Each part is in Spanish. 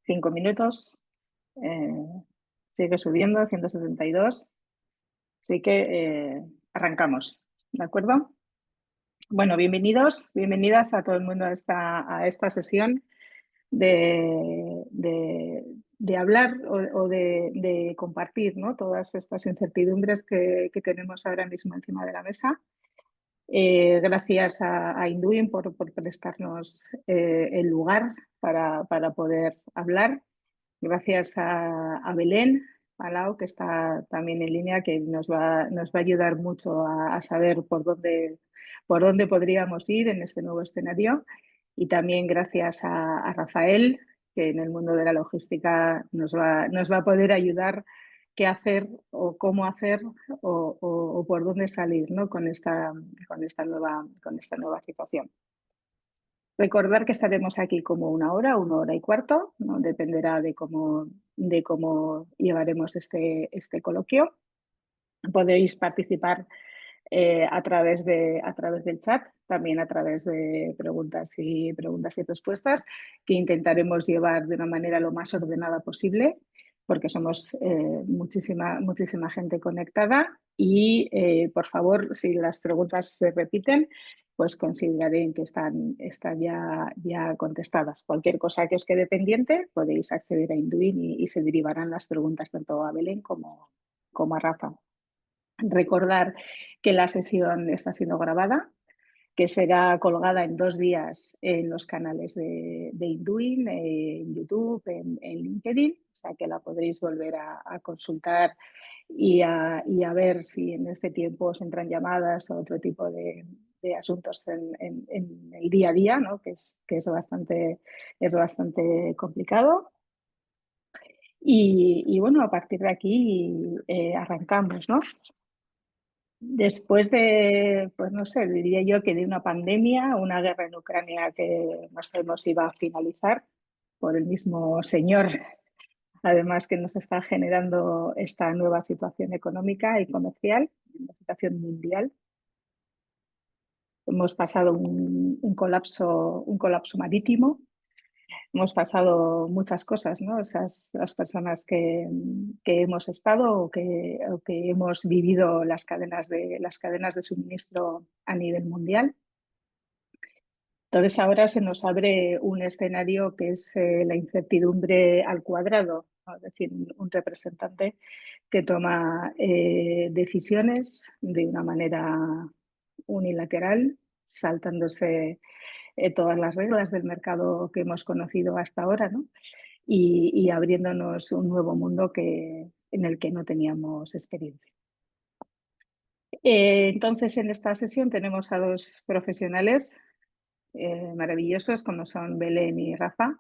5 minutos. Sigue subiendo, 172. Así que arrancamos, ¿de acuerdo? Bueno, bienvenidas a todo el mundo a esta sesión de hablar o de compartir, ¿no?, todas estas incertidumbres que tenemos ahora mismo encima de la mesa. Gracias a Induin por prestarnos el lugar para poder hablar. Gracias a Belén Palau, que está también en línea, que nos va a ayudar mucho a saber por dónde podríamos ir en este nuevo escenario. Y también gracias a Rafael, que en el mundo de la logística nos va a poder ayudar qué hacer o cómo hacer o por dónde salir, ¿no?, con esta nueva situación. Recordar que estaremos aquí como 1 hora y cuarto, ¿no? Dependerá de cómo llevaremos este coloquio. Podéis participar a través del chat, también a través de preguntas y respuestas, que intentaremos llevar de una manera lo más ordenada posible, porque somos muchísima gente conectada y, por favor, si las preguntas se repiten, pues consideraré que están ya contestadas. Cualquier cosa que os quede pendiente, podéis acceder a Induin y se derivarán las preguntas tanto a Belén como a Rafa. Recordar que la sesión está siendo grabada, que será colgada en 2 días en los canales de Induin, en YouTube, en LinkedIn, o sea que la podréis volver a consultar y a ver si en este tiempo os entran llamadas o otro tipo de asuntos en el día a día, ¿no?, que es bastante complicado. Y bueno, a partir de aquí arrancamos, ¿no? Después de, pues no sé, diría yo que de una pandemia, una guerra en Ucrania que no sabemos si iba a finalizar por el mismo señor, además que nos está generando esta nueva situación económica y comercial, una situación mundial. Hemos pasado un colapso marítimo. Hemos pasado muchas cosas, ¿no? Las personas que hemos estado o que hemos vivido las cadenas de suministro a nivel mundial. Entonces ahora se nos abre un escenario que es la incertidumbre al cuadrado, ¿no? Es decir, un representante que toma decisiones de una manera unilateral, saltándose todas las reglas del mercado que hemos conocido hasta ahora, ¿no? Y abriéndonos un nuevo mundo en el que no teníamos experiencia. Entonces, en esta sesión tenemos a 2 profesionales maravillosos, como son Belén y Rafa,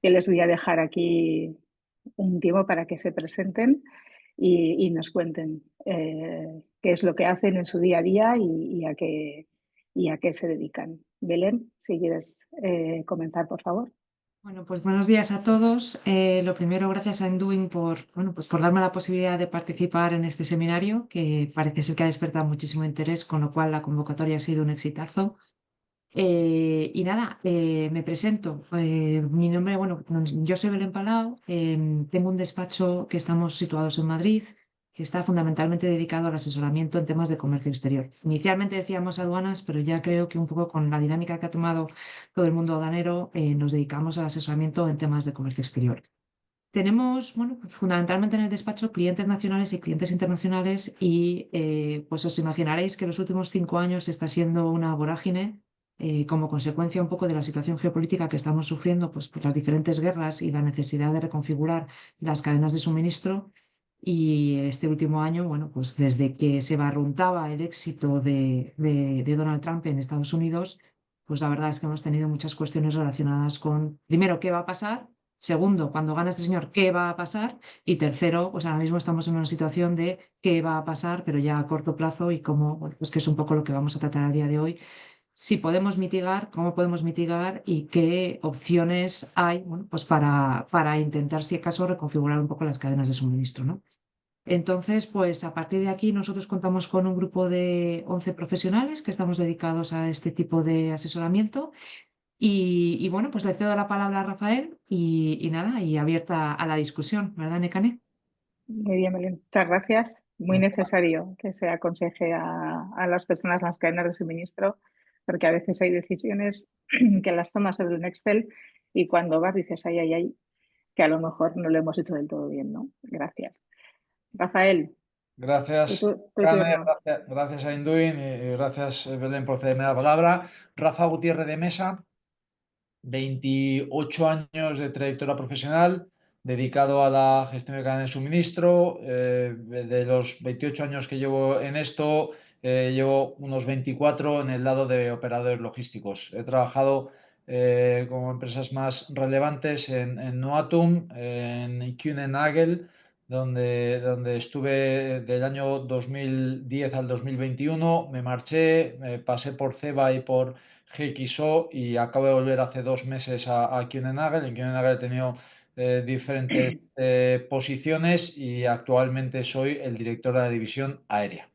que les voy a dejar aquí un tiempo para que se presenten y nos cuenten qué es lo que hacen en su día a día y a qué se dedican. Belén, si quieres comenzar, por favor. Bueno, pues buenos días a todos. Lo primero, gracias a Enduin por darme la posibilidad de participar en este seminario, que parece ser que ha despertado muchísimo interés, con lo cual la convocatoria ha sido un exitazo. Y nada, me presento. Mi nombre, bueno, yo soy Belén Palau, tengo un despacho que estamos situados en Madrid, que está fundamentalmente dedicado al asesoramiento en temas de comercio exterior. Inicialmente decíamos aduanas, pero ya creo que un poco con la dinámica que ha tomado todo el mundo aduanero, nos dedicamos al asesoramiento en temas de comercio exterior. Tenemos, bueno, pues fundamentalmente en el despacho clientes nacionales y clientes internacionales y pues os imaginaréis que los últimos 5 años está siendo una vorágine como consecuencia un poco de la situación geopolítica que estamos sufriendo, pues por las diferentes guerras y la necesidad de reconfigurar las cadenas de suministro. Y este último año, bueno, pues desde que se barruntaba el éxito de Donald Trump en Estados Unidos, pues la verdad es que hemos tenido muchas cuestiones relacionadas con, primero, qué va a pasar. Segundo, cuando gana este señor, ¿qué va a pasar? Y tercero, pues ahora mismo estamos en una situación de qué va a pasar, pero ya a corto plazo y cómo, bueno, pues que es un poco lo que vamos a tratar a día de hoy. Si podemos mitigar, cómo podemos mitigar y qué opciones hay, bueno, pues para intentar, si acaso, reconfigurar un poco las cadenas de suministro, ¿no? Entonces, pues a partir de aquí nosotros contamos con un grupo de 11 profesionales que estamos dedicados a este tipo de asesoramiento Y bueno, pues le cedo la palabra a Rafael y nada, y abierta a la discusión, ¿verdad, Nekane? Muy bien, Belén. Muchas gracias. Muy necesario que se aconseje a las personas las cadenas de suministro, porque a veces hay decisiones que las tomas sobre un Excel y cuando vas dices, ay, ay, ay, que a lo mejor no lo hemos hecho del todo bien, ¿no? Gracias. Rafael, Gracias, tu Carmen, turno. gracias a Induin y gracias, Belén, por cederme la palabra. Rafa Gutiérrez de Mesa, 28 años de trayectoria profesional dedicado a la gestión de cadena de suministro. De los 28 años que llevo en esto, llevo unos 24 en el lado de operadores logísticos. He trabajado como empresas más relevantes en Noatum, en Kuehne+Nagel, donde estuve del año 2010 al 2021. Me marché, pasé por CEBA y por GXO y acabo de volver hace 2 meses a Kuehne+Nagel. En Kuehne+Nagel he tenido diferentes posiciones y actualmente soy el director de la división aérea.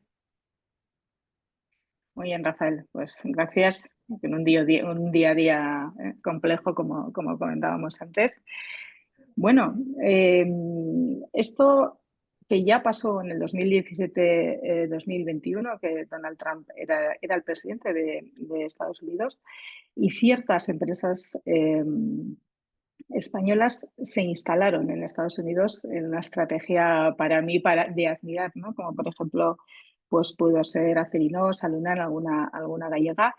Muy bien, Rafael. Pues gracias. En un día a día complejo, como comentábamos antes. Bueno, esto que ya pasó en el 2017-2021, que Donald Trump era el presidente de Estados Unidos, y ciertas empresas españolas se instalaron en Estados Unidos en una estrategia para mí de admirar, ¿no? Como por ejemplo, pues pudo ser Acerinox, Alunan, alguna gallega,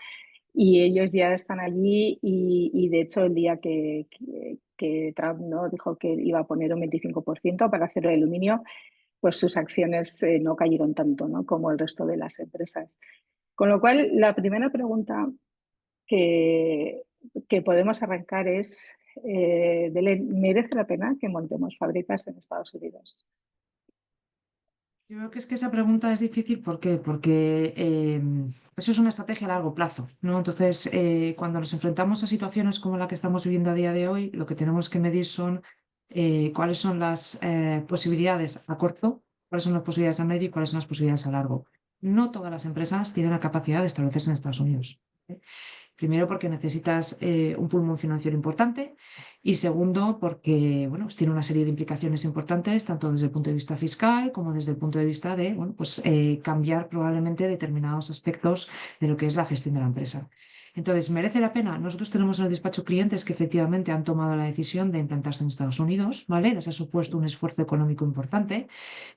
y ellos ya están allí y de hecho el día que Trump, ¿no?, dijo que iba a poner un 25% para acero de aluminio, pues sus acciones no cayeron tanto, ¿no?, como el resto de las empresas. Con lo cual, la primera pregunta que, que podemos arrancar es, Belén, ¿merece la pena que montemos fábricas en Estados Unidos? Yo creo que es que esa pregunta es difícil. ¿Por qué? Porque eso es una estrategia a largo plazo, ¿no? Entonces, cuando nos enfrentamos a situaciones como la que estamos viviendo a día de hoy, lo que tenemos que medir son cuáles son las posibilidades a corto, cuáles son las posibilidades a medio y cuáles son las posibilidades a largo. No todas las empresas tienen la capacidad de establecerse en Estados Unidos. ¿Eh? Primero, porque necesitas un pulmón financiero importante y segundo, porque bueno, pues tiene una serie de implicaciones importantes, tanto desde el punto de vista fiscal como desde el punto de vista de bueno, pues, cambiar probablemente determinados aspectos de lo que es la gestión de la empresa. Entonces, ¿merece la pena? Nosotros tenemos en el despacho clientes que efectivamente han tomado la decisión de implantarse en Estados Unidos, ¿vale? Les ha supuesto un esfuerzo económico importante,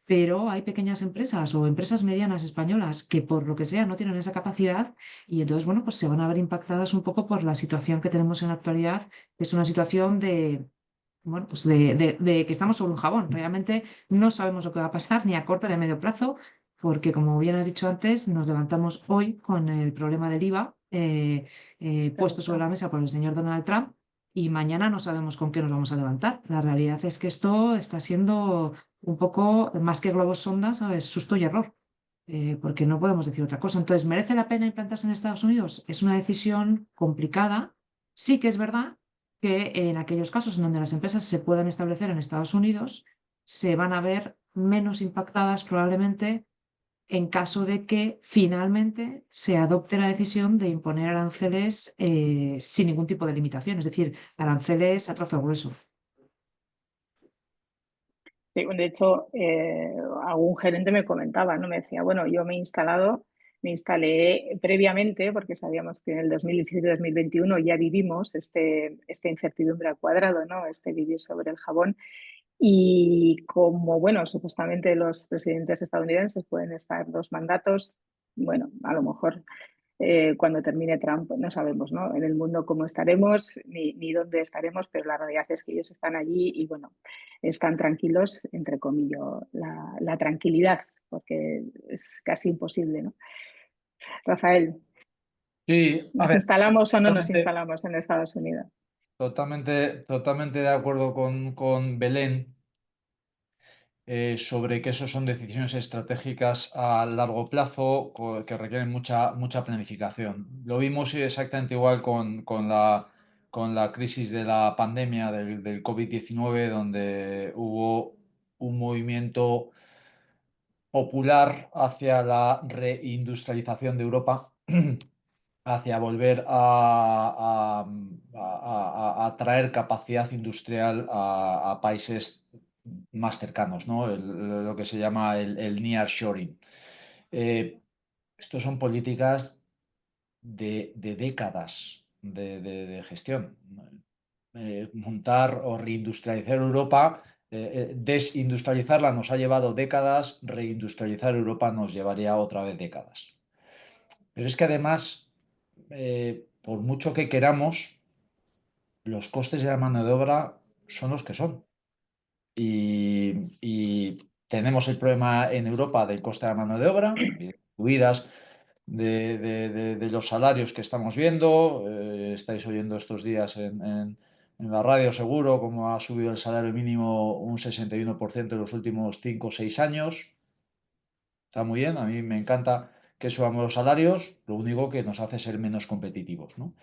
pero hay pequeñas empresas o empresas medianas españolas que por lo que sea no tienen esa capacidad y entonces, bueno, pues se van a ver impactadas un poco por la situación que tenemos en la actualidad, que es una situación de... Bueno, pues de que estamos sobre un jabón. Realmente no sabemos lo que va a pasar ni a corto ni a medio plazo, porque como bien has dicho antes, nos levantamos hoy con el problema del IVA puesto sobre la Correcto. mesa por el señor Donald Trump y mañana no sabemos con qué nos vamos a levantar. La realidad es que esto está siendo un poco más que globos sonda, ¿sabes? Susto y error, porque no podemos decir otra cosa. Entonces, ¿merece la pena implantarse en Estados Unidos? Es una decisión complicada. Sí que es verdad que en aquellos casos en donde las empresas se puedan establecer en Estados Unidos, se van a ver menos impactadas probablemente en caso de que finalmente se adopte la decisión de imponer aranceles sin ningún tipo de limitación, es decir, aranceles a trozo grueso. Sí, de hecho, algún gerente me comentaba, ¿no? Me decía, bueno, yo me instalé previamente, porque sabíamos que en el 2017-2021 ya vivimos esta incertidumbre al cuadrado, ¿no? Este vivir sobre el jabón. Y como, bueno, supuestamente los presidentes estadounidenses pueden estar 2 mandatos, bueno, a lo mejor cuando termine Trump no sabemos, ¿no?, en el mundo cómo estaremos ni dónde estaremos, pero la realidad es que ellos están allí y, bueno, están tranquilos, entre comillas, la tranquilidad, porque es casi imposible, ¿no? Rafael, Sí, a ¿nos ver, instalamos o no nos totalmente, instalamos en Estados Unidos? totalmente de acuerdo con Belén, sobre que eso son decisiones estratégicas a largo plazo que requieren mucha planificación. Lo vimos exactamente igual con la crisis de la pandemia del COVID-19, donde hubo un movimiento popular hacia la reindustrialización de Europa hacia volver a traer capacidad industrial a países más cercanos, ¿no? Lo que se llama el nearshoring. Estos son políticas de décadas de gestión. Montar o reindustrializar Europa, desindustrializarla nos ha llevado décadas, reindustrializar Europa nos llevaría otra vez décadas. Pero es que además, por mucho que queramos, los costes de la mano de obra son los que son. Y tenemos el problema en Europa del coste de la mano de obra, subidas de los salarios que estamos viendo. Estáis oyendo estos días en la radio seguro cómo ha subido el salario mínimo un 61% en los últimos 5 o 6 años. Está muy bien, a mí me encanta que subamos los salarios, lo único que nos hace ser menos competitivos, ¿no?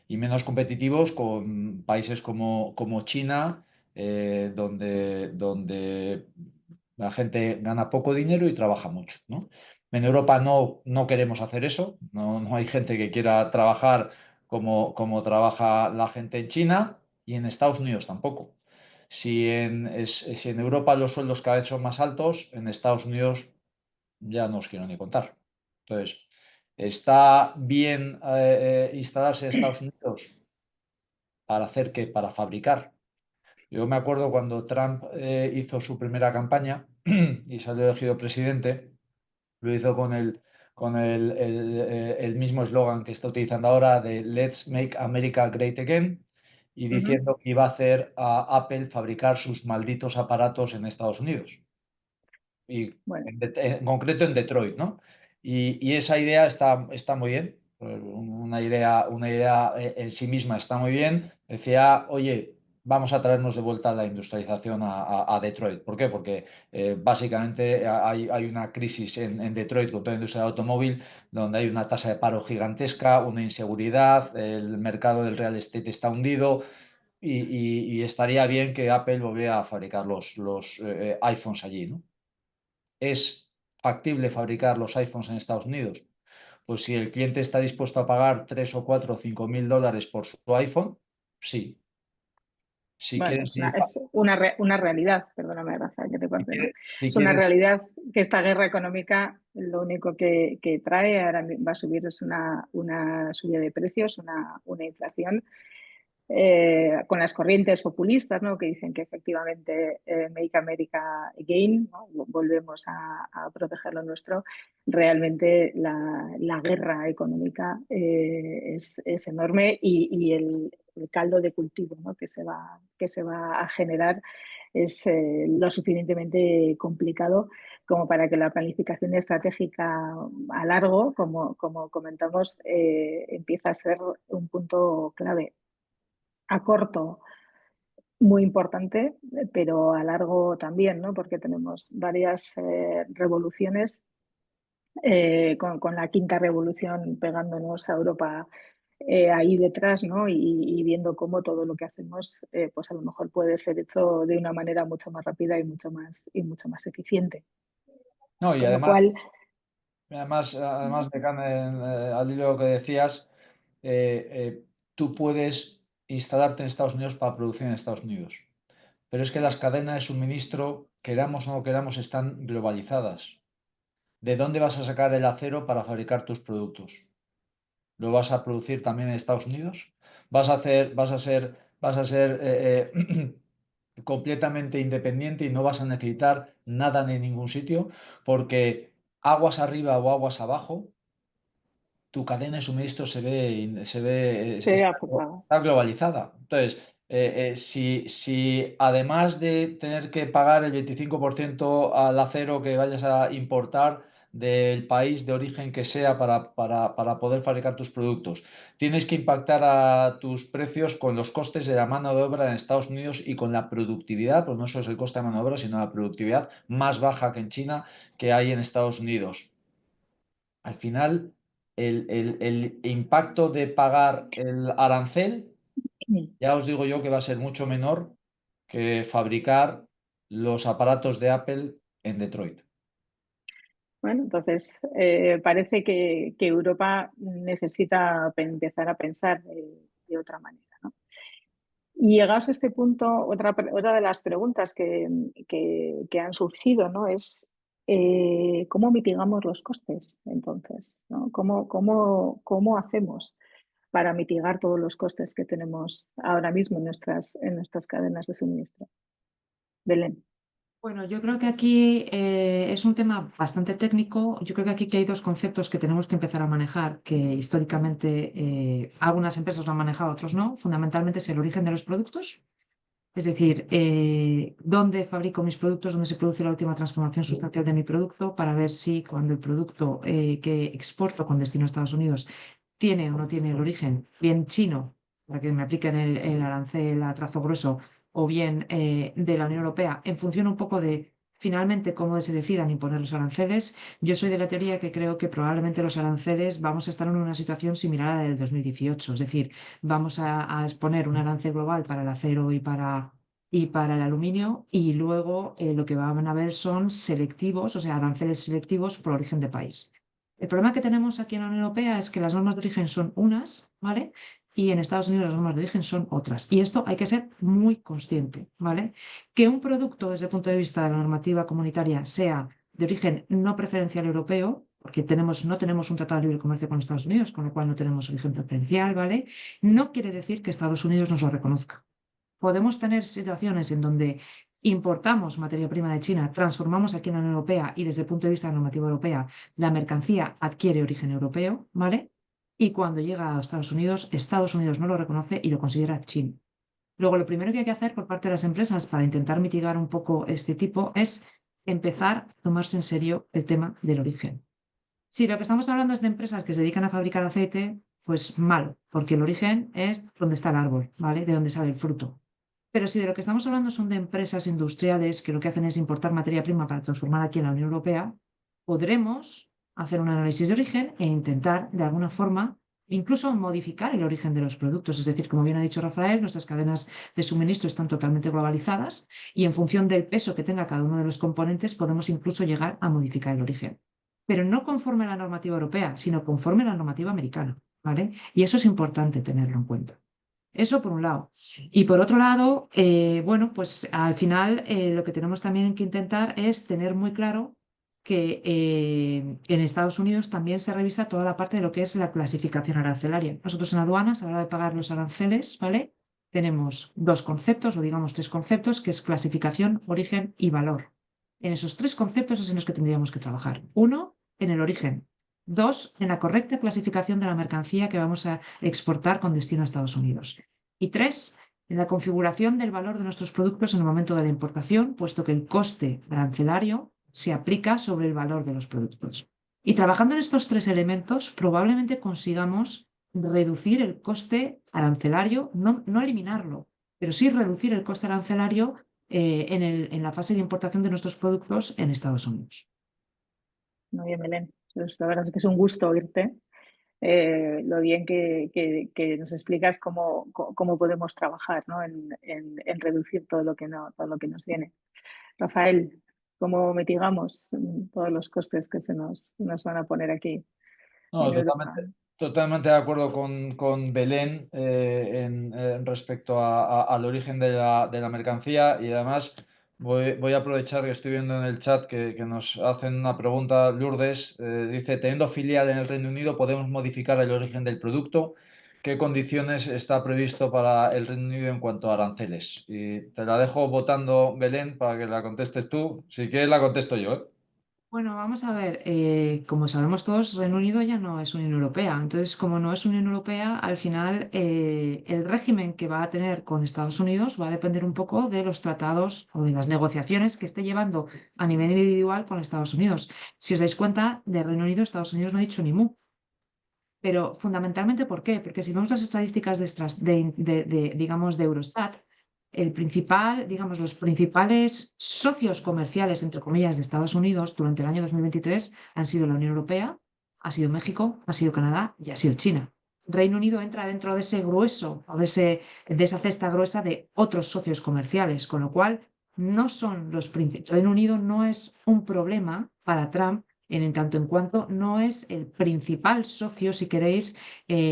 Y menos competitivos con países como China, donde la gente gana poco dinero y trabaja mucho, ¿no? En Europa no queremos hacer eso, no hay gente que quiera trabajar como trabaja la gente en China, y en Estados Unidos tampoco. Si en Europa los sueldos cada vez son más altos, en Estados Unidos ya no os quiero ni contar. Entonces, ¿está bien instalarse en Estados Unidos para hacer qué? Para fabricar. Yo me acuerdo cuando Trump hizo su primera campaña y salió elegido presidente, lo hizo con el mismo eslogan que está utilizando ahora de Let's Make America Great Again, y diciendo que iba a hacer a Apple fabricar sus malditos aparatos en Estados Unidos, y Bueno, en concreto en Detroit, ¿no? Y esa idea está muy bien, una idea en sí misma está muy bien. Decía, oye, vamos a traernos de vuelta la industrialización a Detroit. ¿Por qué? Porque básicamente hay una crisis en Detroit con toda la industria del automóvil, donde hay una tasa de paro gigantesca, una inseguridad, el mercado del real estate está hundido. Y estaría bien que Apple volviera a fabricar los iPhones allí, ¿no? ¿Es factible fabricar los iPhones en Estados Unidos? Pues si el cliente está dispuesto a pagar 3 o 4 o 5.000 dólares por su iPhone, sí. Si bueno, quieren es una realidad, perdóname, Rafa, que te corte, ¿no? si Es una quieren realidad que esta guerra económica lo único que trae, ahora va a subir, es una subida de precios, una inflación con las corrientes populistas, ¿no? Que dicen que efectivamente Make America Again, ¿no? Volvemos a proteger lo nuestro. Realmente la guerra económica es enorme, y el caldo de cultivo, ¿no? que se va a generar es lo suficientemente complicado como para que la planificación estratégica a largo, como comentamos, empiece a ser un punto clave. A corto, muy importante, pero a largo también, ¿no? Porque tenemos varias revoluciones, con la quinta revolución pegándonos a Europa ahí detrás, ¿no? Y viendo cómo todo lo que hacemos, pues a lo mejor puede ser hecho de una manera mucho más rápida y mucho más eficiente. No, y Con lo además, cual, de al hilo de lo que decías, tú puedes instalarte en Estados Unidos para producir en Estados Unidos. Pero es que las cadenas de suministro, queramos o no queramos, están globalizadas. ¿De dónde vas a sacar el acero para fabricar tus productos? ¿Lo vas a producir también en Estados Unidos? ¿Vas a ser completamente independiente y no vas a necesitar nada en ningún sitio? Porque aguas arriba o aguas abajo, tu cadena de suministro se ha afectado. está globalizada. Entonces, si además de tener que pagar el 25% al acero que vayas a importar del país de origen que sea para poder fabricar tus productos, tienes que impactar a tus precios con los costes de la mano de obra en Estados Unidos y con la productividad, pues no solo es el coste de mano de obra, sino la productividad más baja que en China, que hay en Estados Unidos. Al final, el impacto de pagar el arancel, ya os digo yo que va a ser mucho menor que fabricar los aparatos de Apple en Detroit. Bueno, entonces parece que Europa necesita empezar a pensar de otra manera, ¿no? Y llegados a este punto, otra de las preguntas que han surgido, ¿no? Es ¿cómo mitigamos los costes entonces? ¿No? ¿Cómo hacemos para mitigar todos los costes que tenemos ahora mismo en nuestras cadenas de suministro? Belén. Bueno, yo creo que aquí es un tema bastante técnico. Yo creo que aquí que hay dos conceptos que tenemos que empezar a manejar, que históricamente algunas empresas lo han manejado, otros no. Fundamentalmente es el origen de los productos, es decir, dónde fabrico mis productos, dónde se produce la última transformación sustancial de mi producto, para ver si cuando el producto que exporto con destino a Estados Unidos tiene o no tiene el origen bien chino, para que me apliquen el arancel a trazo grueso, o bien de la Unión Europea, en función un poco de finalmente cómo se decidan imponer los aranceles. Yo soy de la teoría que creo que probablemente los aranceles vamos a estar en una situación similar a la del 2018, es decir, vamos a exponer un arancel global para el acero y para el aluminio, y luego lo que van a ver son selectivos, o sea, aranceles selectivos por origen de país. El problema que tenemos aquí en la Unión Europea es que las normas de origen son unas, ¿vale? Y en Estados Unidos las normas de origen son otras. Y esto hay que ser muy consciente, ¿vale? Que un producto desde el punto de vista de la normativa comunitaria sea de origen no preferencial europeo, porque no tenemos un tratado de libre comercio con Estados Unidos, con lo cual no tenemos origen preferencial, ¿vale? No quiere decir que Estados Unidos nos lo reconozca. Podemos tener situaciones en donde importamos materia prima de China, transformamos aquí en la Unión Europea y desde el punto de vista de la normativa europea, la mercancía adquiere origen europeo, ¿vale? Y cuando llega a Estados Unidos no lo reconoce y lo considera chino. Luego, lo primero que hay que hacer por parte de las empresas para intentar mitigar un poco este tipo es empezar a tomarse en serio el tema del origen. Si lo que estamos hablando es de empresas que se dedican a fabricar aceite, pues mal, porque el origen es donde está el árbol, ¿vale? De donde sale el fruto. Pero si de lo que estamos hablando son de empresas industriales que lo que hacen es importar materia prima para transformar aquí en la Unión Europea, podremos hacer un análisis de origen e intentar, de alguna forma, incluso modificar el origen de los productos. Es decir, como bien ha dicho Rafael, nuestras cadenas de suministro están totalmente globalizadas y en función del peso que tenga cada uno de los componentes podemos incluso llegar a modificar el origen. Pero no conforme a la normativa europea, sino conforme a la normativa americana, ¿vale? Y eso es importante tenerlo en cuenta. Eso por un lado. Y por otro lado, bueno, pues al final lo que tenemos también que intentar es tener muy claro que en Estados Unidos también se revisa toda la parte de lo que es la clasificación arancelaria. Nosotros en aduanas, a la hora de pagar los aranceles, ¿vale? Tenemos dos conceptos, o digamos tres conceptos, que es clasificación, origen y valor. En esos tres conceptos es en los que tendríamos que trabajar. Uno, en el origen. Dos, en la correcta clasificación de la mercancía que vamos a exportar con destino a Estados Unidos. Y tres, en la configuración del valor de nuestros productos en el momento de la importación, puesto que el coste arancelario se aplica sobre el valor de los productos. Y trabajando en estos tres elementos, probablemente consigamos reducir el coste arancelario, no eliminarlo, pero sí reducir el coste arancelario en la fase de importación de nuestros productos en Estados Unidos. Muy bien, Belén. La verdad es que es un gusto oírte. Lo bien que nos explicas cómo podemos trabajar, ¿no? en reducir todo todo lo que nos viene. Rafael, ¿cómo mitigamos todos los costes que nos van a poner aquí No, en Europa? totalmente de acuerdo con Belén en respecto al origen de la mercancía, y además voy a aprovechar que estoy viendo en el chat que nos hacen una pregunta. Lourdes dice, teniendo filial en el Reino Unido, ¿podemos modificar el origen del producto? ¿Qué condiciones está previsto para el Reino Unido en cuanto a aranceles? Y te la dejo votando, Belén, para que la contestes tú. Si quieres, la contesto yo, ¿eh? Bueno, vamos a ver, como sabemos todos, Reino Unido ya no es Unión Europea. Entonces, como no es Unión Europea, al final el régimen que va a tener con Estados Unidos va a depender un poco de los tratados o de las negociaciones que esté llevando a nivel individual con Estados Unidos. Si os dais cuenta, de Reino Unido, Estados Unidos no ha dicho ni mu. Pero fundamentalmente, ¿por qué? Porque si vemos las estadísticas digamos, de Eurostat, digamos, los principales socios comerciales, entre comillas, de Estados Unidos durante el año 2023 han sido la Unión Europea, ha sido México, ha sido Canadá y ha sido China. Reino Unido entra dentro de ese grueso o de esa cesta gruesa de otros socios comerciales, con lo cual Reino Unido no es un problema para Trump en tanto en cuanto no es el principal socio, si queréis,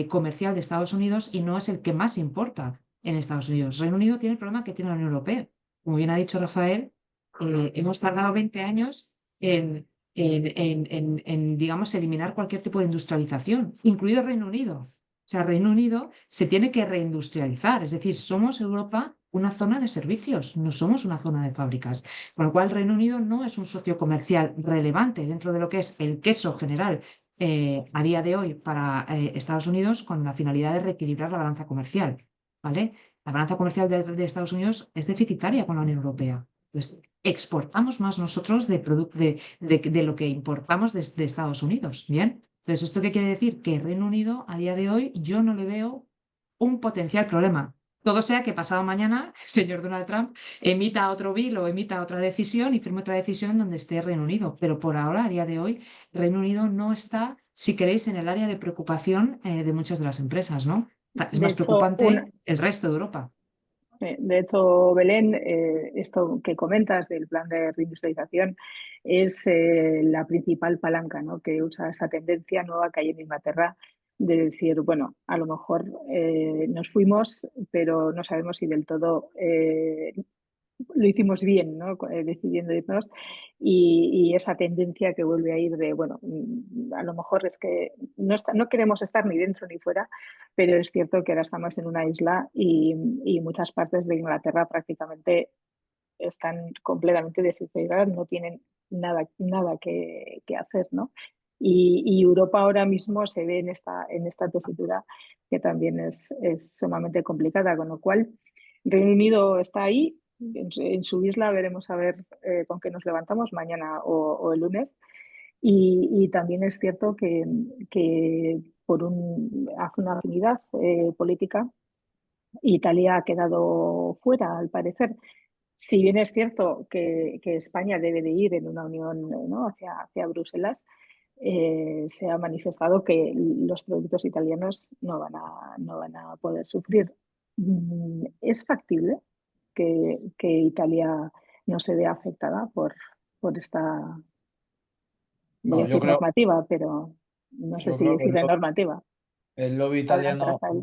comercial de Estados Unidos y no es el que más importa en Estados Unidos. Reino Unido tiene el problema que tiene la Unión Europea. Como bien ha dicho Rafael, hemos tardado 20 años en, digamos, eliminar cualquier tipo de industrialización, incluido Reino Unido. O sea, Reino Unido se tiene que reindustrializar, es decir, somos Europa una zona de servicios, no somos una zona de fábricas. Con lo cual, Reino Unido no es un socio comercial relevante dentro de lo que es el queso general a día de hoy para Estados Unidos con la finalidad de reequilibrar la balanza comercial, ¿vale? La balanza comercial de Estados Unidos es deficitaria con la Unión Europea. Entonces, exportamos más nosotros de lo que importamos de Estados Unidos, ¿bien? Entonces, ¿esto qué quiere decir? Que Reino Unido, a día de hoy, yo no le veo un potencial problema. Todo sea que pasado mañana el señor Donald Trump emita otro bill o emita otra decisión y firme otra decisión donde esté Reino Unido. Pero por ahora, a día de hoy, Reino Unido no está, si queréis, en el área de preocupación de muchas de las empresas, ¿no? Es De más hecho, preocupante el resto de Europa. De hecho, Belén, esto que comentas del plan de reindustrialización es la principal palanca, ¿no?, que usa esa tendencia nueva que hay en Inglaterra de decir, bueno, a lo mejor nos fuimos, pero no sabemos si del todo lo hicimos bien, ¿no?, decidiendo irnos, y esa tendencia que vuelve a ir de, bueno, a lo mejor es que no queremos estar ni dentro ni fuera, pero es cierto que ahora estamos en una isla y muchas partes de Inglaterra prácticamente están completamente desintegradas, no tienen nada que hacer, ¿no? Y Europa ahora mismo se ve en esta tesitura que también es sumamente complicada, con lo cual Reino Unido está ahí, en su isla, veremos a ver con qué nos levantamos mañana o el lunes. Y también es cierto que hace una afinidad política, Italia ha quedado fuera, al parecer. Si bien es cierto que España debe de ir en una unión, ¿no?, hacia Bruselas, se ha manifestado que los productos italianos no van a poder sufrir. ¿Es factible que Italia no se vea afectada por esta, voy a No, decir normativa, pero no sé yo si creo que decirle normativa? el lobby Adelante, italiano, Rafael.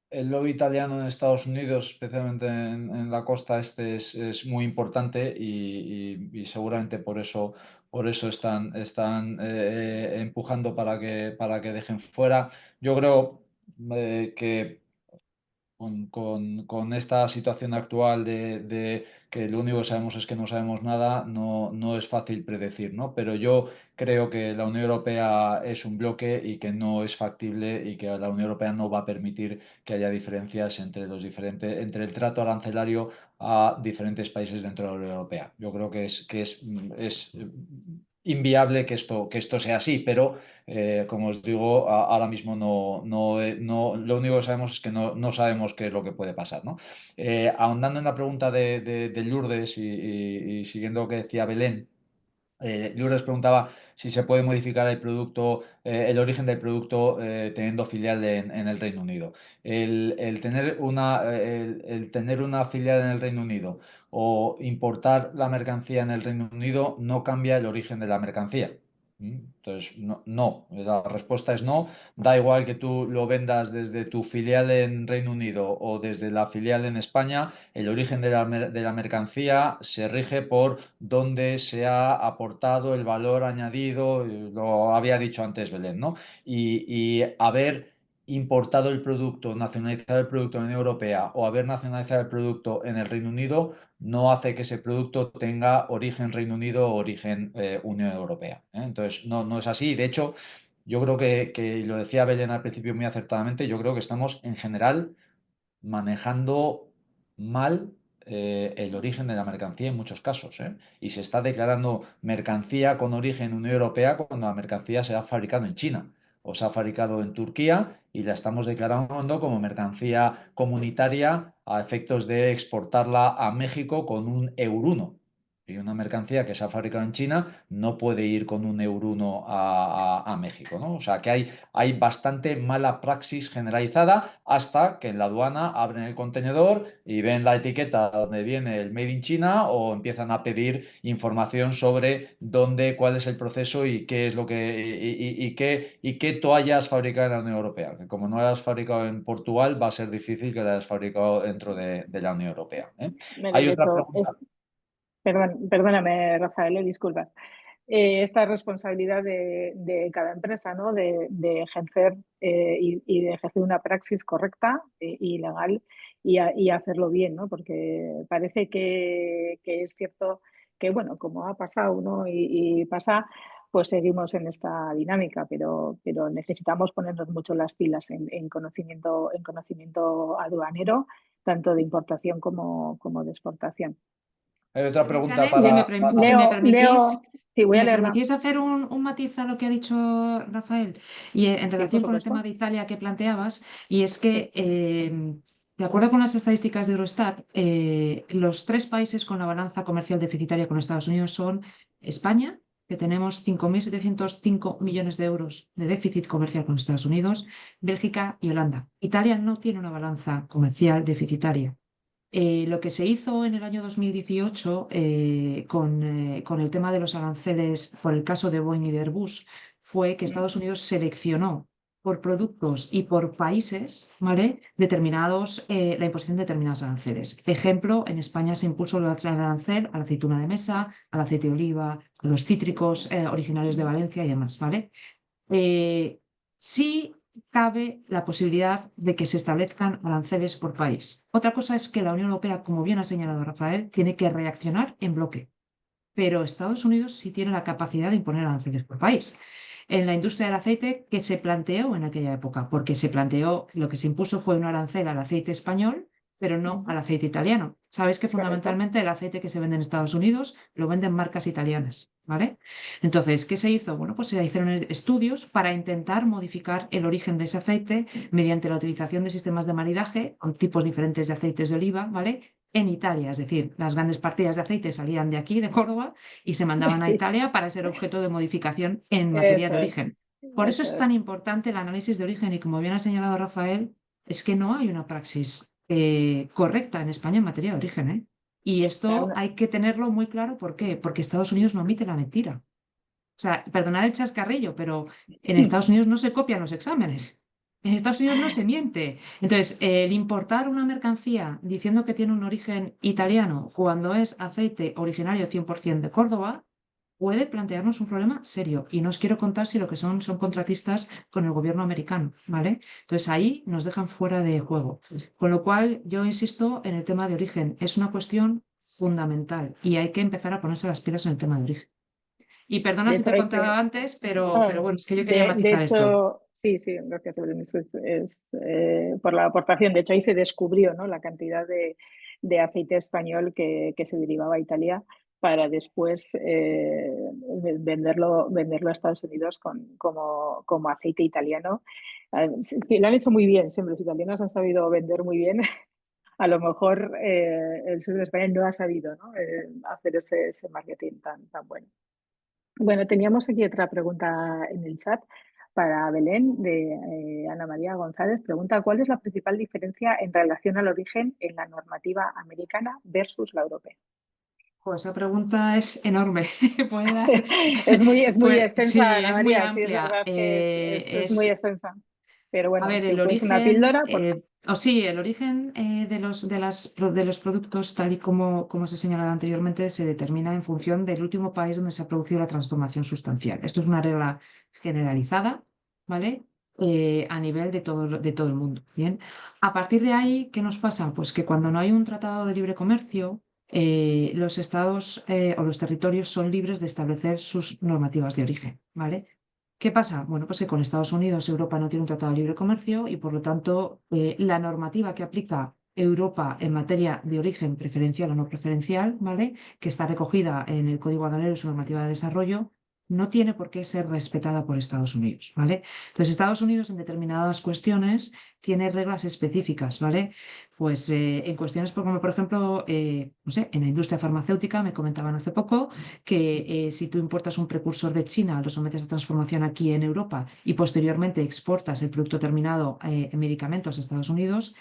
el lobby italiano en Estados Unidos, especialmente en la costa este, es muy importante y seguramente por eso están empujando para que dejen fuera. Yo creo que con esta situación actual de que lo único que sabemos es que no sabemos nada, no es fácil predecir, ¿no? Pero yo creo que la Unión Europea es un bloque y que no es factible y que la Unión Europea no va a permitir que haya diferencias entre el trato arancelario a diferentes países dentro de la Unión Europea. Yo creo es inviable que esto sea así, pero como os digo, ahora mismo lo único que sabemos es que no sabemos qué es lo que puede pasar, ¿no? Ahondando en la pregunta de Lourdes y siguiendo lo que decía Belén, Lourdes preguntaba si se puede modificar el producto, el origen del producto teniendo filial en el Reino Unido. El tener una filial en el Reino Unido o importar la mercancía en el Reino Unido no cambia el origen de la mercancía. Entonces, la respuesta es no. Da igual que tú lo vendas desde tu filial en Reino Unido o desde la filial en España, el origen de la mercancía se rige por dónde se ha aportado el valor añadido, lo había dicho antes Belén, ¿no? Y haber importado el producto, nacionalizado el producto en la Unión Europea o haber nacionalizado el producto en el Reino Unido no hace que ese producto tenga origen Reino Unido o origen Unión Europea, ¿eh? Entonces, no es así. De hecho, yo creo que lo decía Belén al principio muy acertadamente, yo creo que estamos en general manejando mal el origen de la mercancía en muchos casos, ¿eh? Y se está declarando mercancía con origen Unión Europea cuando la mercancía se ha fabricado en China o se ha fabricado en Turquía y la estamos declarando como mercancía comunitaria a efectos de exportarla a México con un Euro 1. Y una mercancía que se ha fabricado en China no puede ir con un Euro 1 a México, ¿no? O sea que hay bastante mala praxis generalizada hasta que en la aduana abren el contenedor y ven la etiqueta donde viene el Made in China o empiezan a pedir información sobre dónde, cuál es el proceso y qué es lo qué toallas fabricado en la Unión Europea. Que como no las has fabricado en Portugal, va a ser difícil que las hayas fabricado dentro de la Unión Europea, ¿eh? Hay De otra hecho, pregunta. perdóname, Rafael, disculpas. Esta responsabilidad de cada empresa, ¿no? de ejercer y de ejercer una praxis correcta y legal y hacerlo bien, ¿no? Porque parece que es cierto que, bueno, como ha pasado, ¿no? y pasa, pues seguimos en esta dinámica, pero necesitamos ponernos mucho las pilas en conocimiento aduanero, tanto de importación como de exportación. Hay otra pregunta Canés, para... si me Leo, sí, voy a me leerla. permitís hacer un matiz a lo que ha dicho Rafael y en Sí, por relación con el tema supuesto. de Italia que planteabas, y es que, Sí. de acuerdo con las estadísticas de Eurostat, los 3 países con la balanza comercial deficitaria con Estados Unidos son España, que tenemos 5.705 millones de euros de déficit comercial con Estados Unidos, Bélgica y Holanda. Italia no tiene una balanza comercial deficitaria. Lo que se hizo en el año 2018 con el tema de los aranceles por el caso de Boeing y de Airbus fue que Estados Unidos seleccionó por productos y por países, ¿vale? La imposición de determinados aranceles. Ejemplo, en España se impuso el arancel a la aceituna de mesa, al aceite de oliva, a los cítricos originarios de Valencia y demás, ¿vale? Sí cabe la posibilidad de que se establezcan aranceles por país. Otra cosa es que la Unión Europea, como bien ha señalado Rafael, tiene que reaccionar en bloque, pero Estados Unidos sí tiene la capacidad de imponer aranceles por país. En la industria del aceite, ¿qué se planteó en aquella época? Porque se planteó, lo que se impuso fue un arancel al aceite español, pero no al aceite italiano. Sabes que Correcto. fundamentalmente el aceite que se vende en Estados Unidos lo venden marcas italianas, ¿vale? Entonces, ¿qué se hizo? Bueno, pues se hicieron estudios para intentar modificar el origen de ese aceite mediante la utilización de sistemas de maridaje con tipos diferentes de aceites de oliva, ¿vale? En Italia, es decir, las grandes partidas de aceite salían de aquí, de Córdoba, y se mandaban a Sí, Italia para ser objeto de modificación en materia eso de es. origen. Por eso Eso es tan es. importante el análisis de origen y como bien ha señalado Rafael, es que no hay una praxis correcta en España en materia de origen, ¿eh? Y esto hay que tenerlo muy claro. ¿Por qué? Porque Estados Unidos no admite la mentira. O sea, perdonad el chascarrillo, pero en Estados Unidos no se copian los exámenes. En Estados Unidos no se miente. Entonces, el importar una mercancía diciendo que tiene un origen italiano cuando es aceite originario 100% de Córdoba puede plantearnos un problema serio. Y no os quiero contar si lo que son contratistas con el gobierno americano, ¿vale? Entonces, ahí nos dejan fuera de juego. Con lo cual, yo insisto en el tema de origen. Es una cuestión fundamental y hay que empezar a ponerse las pilas en el tema de origen. Y perdona De si te hecho, he hay contado que. antes, pero No, bueno, es que yo quería de matizar esto. hecho, sí, sí, gracias, Belén, por la aportación. De hecho, ahí se descubrió, ¿no? la cantidad de aceite español que se derivaba a Italia para después venderlo a Estados Unidos como aceite italiano. Sí, sí, lo han hecho muy bien, siempre los italianos han sabido vender muy bien. A lo mejor el sur de España no ha sabido, ¿no? hacer ese marketing tan bueno. Bueno, teníamos aquí otra pregunta en el chat para Belén de Ana María González. Pregunta, ¿cuál es la principal diferencia en relación al origen en la normativa americana versus la europea? Pues esa pregunta es enorme. Puede dar. Es muy Pues extensa, sí, Ana es muy María. Sí, es amplia. verdad que es muy extensa. Pero A bueno, ver, si el fuese una origen, píldora, el origen de los productos, tal y como se ha señalado anteriormente, se determina en función del último país donde se ha producido la transformación sustancial. Esto es una regla generalizada, ¿vale? A nivel de todo el mundo. Bien. A partir de ahí, ¿qué nos pasa? Pues que cuando no hay un tratado de libre comercio, los estados o los territorios son libres de establecer sus normativas de origen, ¿vale? ¿Qué pasa? Bueno, pues que con Estados Unidos Europa no tiene un tratado de libre comercio y por lo tanto la normativa que aplica Europa en materia de origen preferencial o no preferencial, ¿vale? Que está recogida en el Código Aduanero y su normativa de desarrollo, no tiene por qué ser respetada por Estados Unidos, ¿vale? Entonces, Estados Unidos en determinadas cuestiones tiene reglas específicas, ¿vale? Pues en cuestiones como, por ejemplo, no sé, en la industria farmacéutica me comentaban hace poco que si tú importas un precursor de China, lo sometes a transformación aquí en Europa y posteriormente exportas el producto terminado en medicamentos a Estados Unidos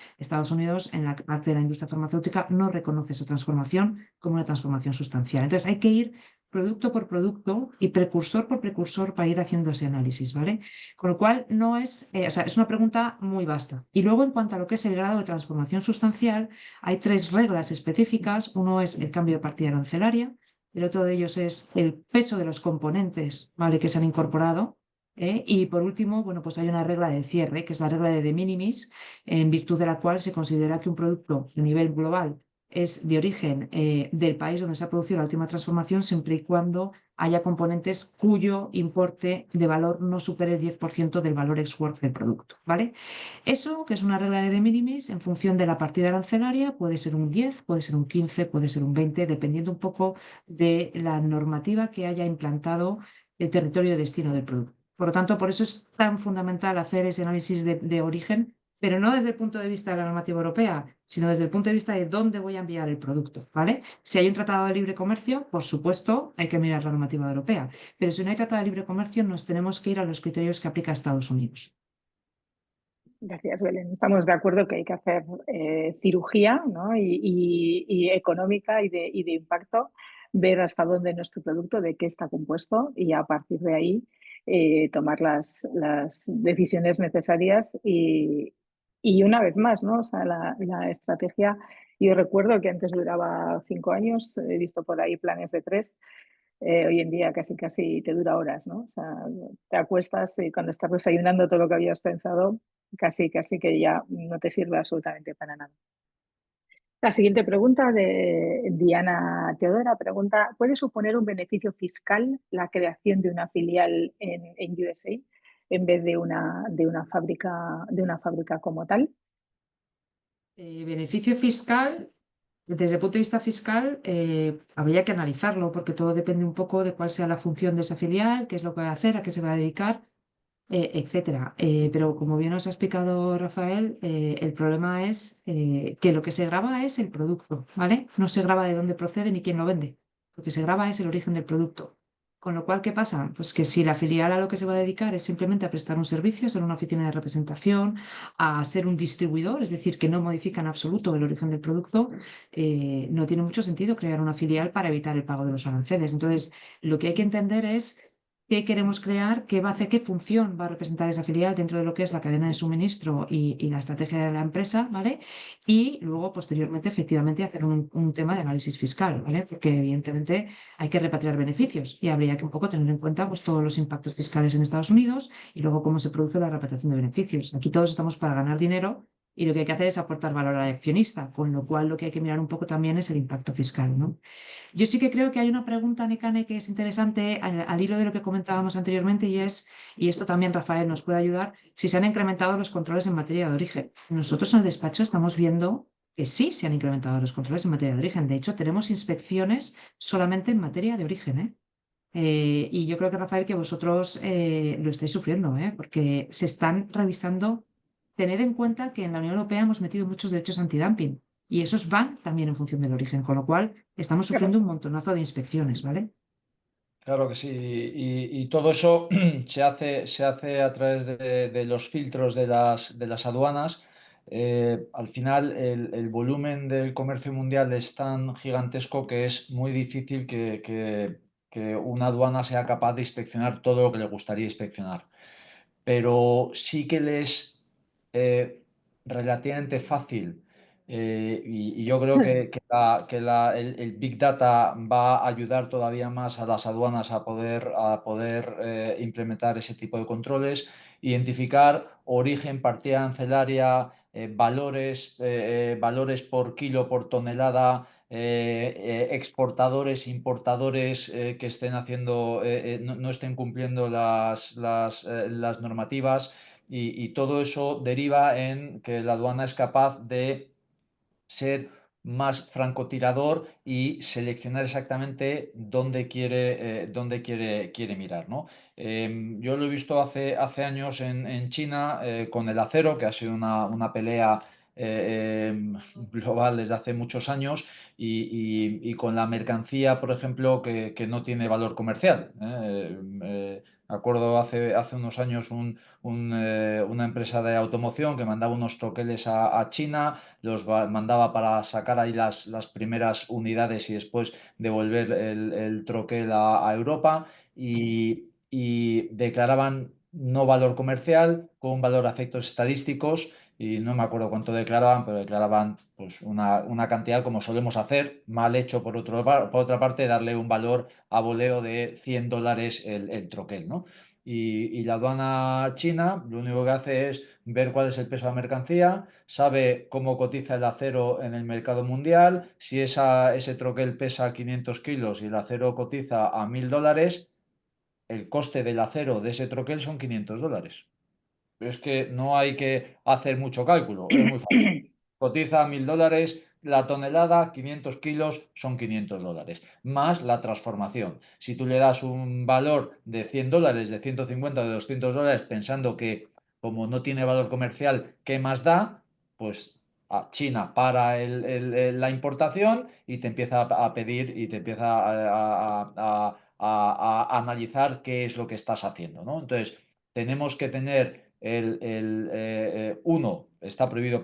en la parte de la industria farmacéutica no reconoce esa transformación como una transformación sustancial. Entonces hay que ir producto por producto y precursor por precursor para ir haciendo ese análisis, ¿vale? Con lo cual no es, o sea, es una pregunta muy vasta. Y luego en cuanto a lo que es el grado de transformación sustancial, hay 3 reglas específicas. Uno es el cambio de partida arancelaria, el otro de ellos es el peso de los componentes, ¿vale? Que se han incorporado. Y por último, bueno, pues hay una regla de cierre, que es la regla de minimis, en virtud de la cual se considera que un producto a nivel global es de origen del país donde se ha producido la última transformación, siempre y cuando haya componentes cuyo importe de valor no supere el 10% del valor ex-worth del producto, ¿vale? Eso, que es una regla de minimis, en función de la partida arancelaria, puede ser un 10, puede ser un 15, puede ser un 20, dependiendo un poco de la normativa que haya implantado el territorio de destino del producto. Por lo tanto, por eso es tan fundamental hacer ese análisis de origen, pero no desde el punto de vista de la normativa europea, sino desde el punto de vista de dónde voy a enviar el producto, ¿vale? Si hay un tratado de libre comercio, por supuesto, hay que mirar la normativa europea, pero si no hay tratado de libre comercio, nos tenemos que ir a los criterios que aplica Estados Unidos. Gracias, Belén. Estamos de acuerdo que hay que hacer cirugía, ¿no? y económica y de impacto, ver hasta dónde nuestro producto, de qué está compuesto y a partir de ahí tomar las decisiones necesarias y una vez más, ¿no? O sea, la estrategia, yo recuerdo que antes duraba 5 años, he visto por ahí planes de 3. Hoy en día casi casi te dura horas, ¿no? O sea, te acuestas y cuando estás desayunando todo lo que habías pensado, casi casi que ya no te sirve absolutamente para nada. La siguiente pregunta de Diana Teodora pregunta, ¿puede suponer un beneficio fiscal la creación de una filial en USA en vez de una fábrica como tal? Beneficio fiscal, desde el punto de vista fiscal, habría que analizarlo porque todo depende un poco de cuál sea la función de esa filial, qué es lo que va a hacer, a qué se va a dedicar, etcétera. Pero como bien os ha explicado Rafael, el problema es que lo que se graba es el producto, ¿vale? No se graba de dónde procede ni quién lo vende. Lo que se graba es el origen del producto. Con lo cual, ¿qué pasa? Pues que si la filial a lo que se va a dedicar es simplemente a prestar un servicio, a ser una oficina de representación, a ser un distribuidor, es decir, que no modifica en absoluto el origen del producto, no tiene mucho sentido crear una filial para evitar el pago de los aranceles. Entonces, lo que hay que entender es qué queremos crear, qué va a hacer, qué función va a representar esa filial dentro de lo que es la cadena de suministro y la estrategia de la empresa, ¿vale? Y luego, posteriormente, efectivamente, hacer un tema de análisis fiscal, ¿vale? Porque evidentemente hay que repatriar beneficios y habría que un poco tener en cuenta pues, todos los impactos fiscales en Estados Unidos y luego cómo se produce la repatriación de beneficios. Aquí todos estamos para ganar dinero y lo que hay que hacer es aportar valor al accionista, con lo cual lo que hay que mirar un poco también es el impacto fiscal, ¿no? Yo sí que creo que hay una pregunta, Nekane, que es interesante al hilo de lo que comentábamos anteriormente y esto también Rafael nos puede ayudar, si se han incrementado los controles en materia de origen. Nosotros en el despacho estamos viendo que sí se han incrementado los controles en materia de origen. De hecho, tenemos inspecciones solamente en materia de origen, ¿eh? Y yo creo que, Rafael, que vosotros lo estáis sufriendo, ¿eh? Porque se están revisando. Tened en cuenta que en la Unión Europea hemos metido muchos derechos antidumping y esos van también en función del origen, con lo cual estamos sufriendo un montonazo de inspecciones, ¿vale? Claro que sí, y todo eso se hace a través de los filtros de las aduanas. Al final, el volumen del comercio mundial es tan gigantesco que es muy difícil que una aduana sea capaz de inspeccionar todo lo que le gustaría inspeccionar. Pero sí que les relativamente fácil. Y yo creo el Big Data va a ayudar todavía más a las aduanas a poder implementar ese tipo de controles, identificar origen, partida arancelaria, valores por kilo, por tonelada, exportadores, importadores que estén haciendo, no estén cumpliendo las normativas y todo eso deriva en que la aduana es capaz de ser más francotirador y seleccionar exactamente dónde quiere mirar, ¿no? Yo lo he visto hace años en China con el acero, que ha sido una pelea global desde hace muchos años, y con la mercancía, por ejemplo, que no tiene valor comercial. Me acuerdo hace unos años una empresa de automoción que mandaba unos troqueles a China, mandaba para sacar ahí las primeras unidades y después devolver el troquel a Europa, y declaraban no valor comercial con valor a efectos estadísticos, y no me acuerdo cuánto declaraban, pero declaraban pues una cantidad, como solemos hacer, mal hecho por otra parte, darle un valor a voleo de $100 el troquel, ¿no? Y la aduana china lo único que hace es ver cuál es el peso de la mercancía, sabe cómo cotiza el acero en el mercado mundial, si ese troquel pesa 500 kilos y el acero cotiza a $1000, el coste del acero de ese troquel son $500. Es que no hay que hacer mucho cálculo, es muy fácil. Cotiza a $1000 la tonelada, 500 kilos son $500, más la transformación. Si tú le das un valor de $100, de 150, de $200, pensando que como no tiene valor comercial, ¿qué más da? Pues a China para la importación y te empieza a pedir y te empieza a analizar qué es lo que estás haciendo, ¿no? Entonces, tenemos que tener uno, está prohibido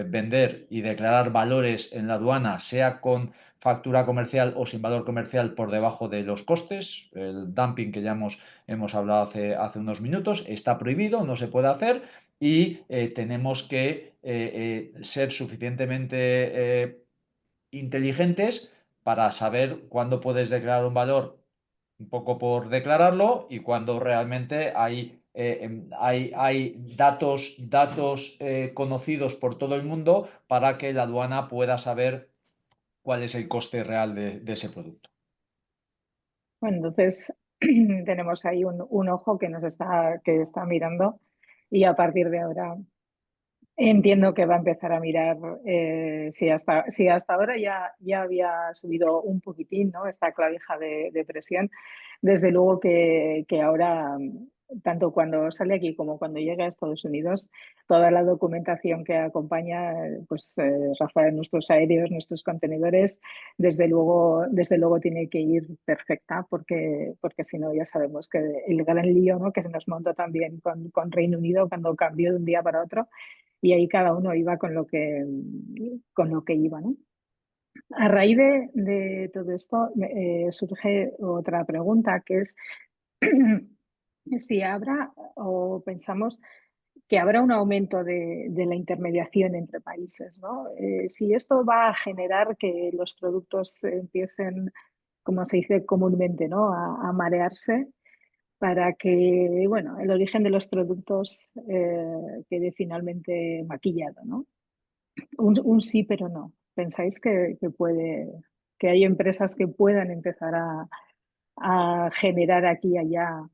vender y declarar valores en la aduana, sea con factura comercial o sin valor comercial, por debajo de los costes. El dumping, que ya hemos hablado hace unos minutos, está prohibido, no se puede hacer, y tenemos que ser suficientemente inteligentes para saber cuándo puedes declarar un valor un poco por declararlo y cuando realmente hay datos conocidos por todo el mundo para que la aduana pueda saber cuál es el coste real de ese producto. Bueno, entonces tenemos ahí un ojo que está mirando, y a partir de ahora entiendo que va a empezar a mirar si hasta ahora ya había subido un poquitín, ¿no? Esta clavija de presión. Desde luego que ahora, tanto cuando sale aquí como cuando llega a Estados Unidos, toda la documentación que acompaña, pues Rafael, nuestros aéreos, nuestros contenedores, desde luego tiene que ir perfecta, porque si no ya sabemos que el gran lío, ¿no?, que se nos montó también con Reino Unido cuando cambió de un día para otro, y ahí cada uno iba con lo que iba, ¿no? A raíz de todo esto surge otra pregunta, que es si habrá, o pensamos que habrá, un aumento de la intermediación entre países, ¿no? Si esto va a generar que los productos empiecen, como se dice comúnmente, ¿no?, a marearse, para que, bueno, el origen de los productos quede finalmente maquillado, ¿no? Un sí, pero no. ¿Pensáis que hay empresas que puedan empezar a generar aquí y allá,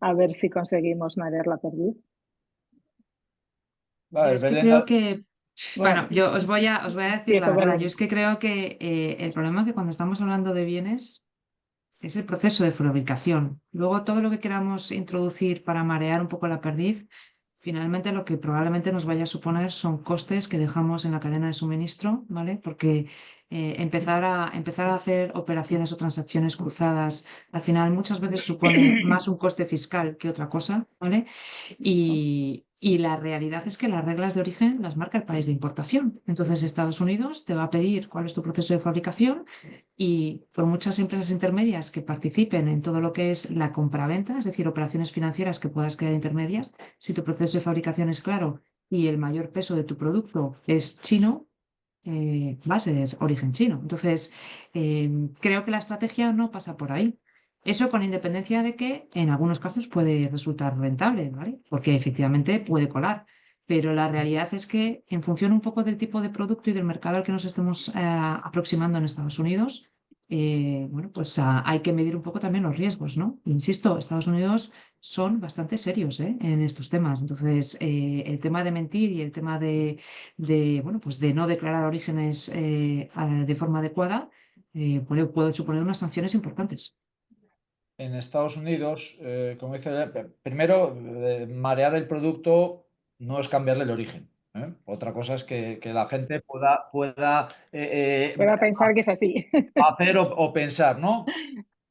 a ver si conseguimos marear la perdiz? Yo Vale, es que Belén, creo que, bueno, Bueno, yo os voy a decir la empiezo verdad. Yo Belén. es que creo que el problema es que cuando estamos hablando de bienes es el proceso de fabricación. Luego, todo lo que queramos introducir para marear un poco la perdiz, finalmente lo que probablemente nos vaya a suponer son costes que dejamos en la cadena de suministro, ¿vale? Porque empezar a hacer operaciones o transacciones cruzadas, al final muchas veces supone más un coste fiscal que otra cosa, ¿vale? Y la realidad es que las reglas de origen las marca el país de importación. Entonces, Estados Unidos te va a pedir cuál es tu proceso de fabricación, y por muchas empresas intermedias que participen en todo lo que es la compraventa, es decir, operaciones financieras que puedas crear intermedias, si tu proceso de fabricación es claro y el mayor peso de tu producto es chino, va a ser origen chino. Entonces, creo que la estrategia no pasa por ahí. Eso con independencia de que en algunos casos puede resultar rentable, ¿vale? Porque efectivamente puede colar. Pero la realidad es que en función un poco del tipo de producto y del mercado al que nos estemos aproximando en Estados Unidos, bueno, pues hay que medir un poco también los riesgos, ¿no? Insisto, Estados Unidos son bastante serios en estos temas. Entonces, el tema de mentir y el tema bueno, pues de no declarar orígenes de forma adecuada puede suponer unas sanciones importantes. En Estados Unidos, como dice, primero, marear el producto no es cambiarle el origen. Otra cosa es que la gente pueda Puedo pensar que es así. hacer o pensar, ¿no?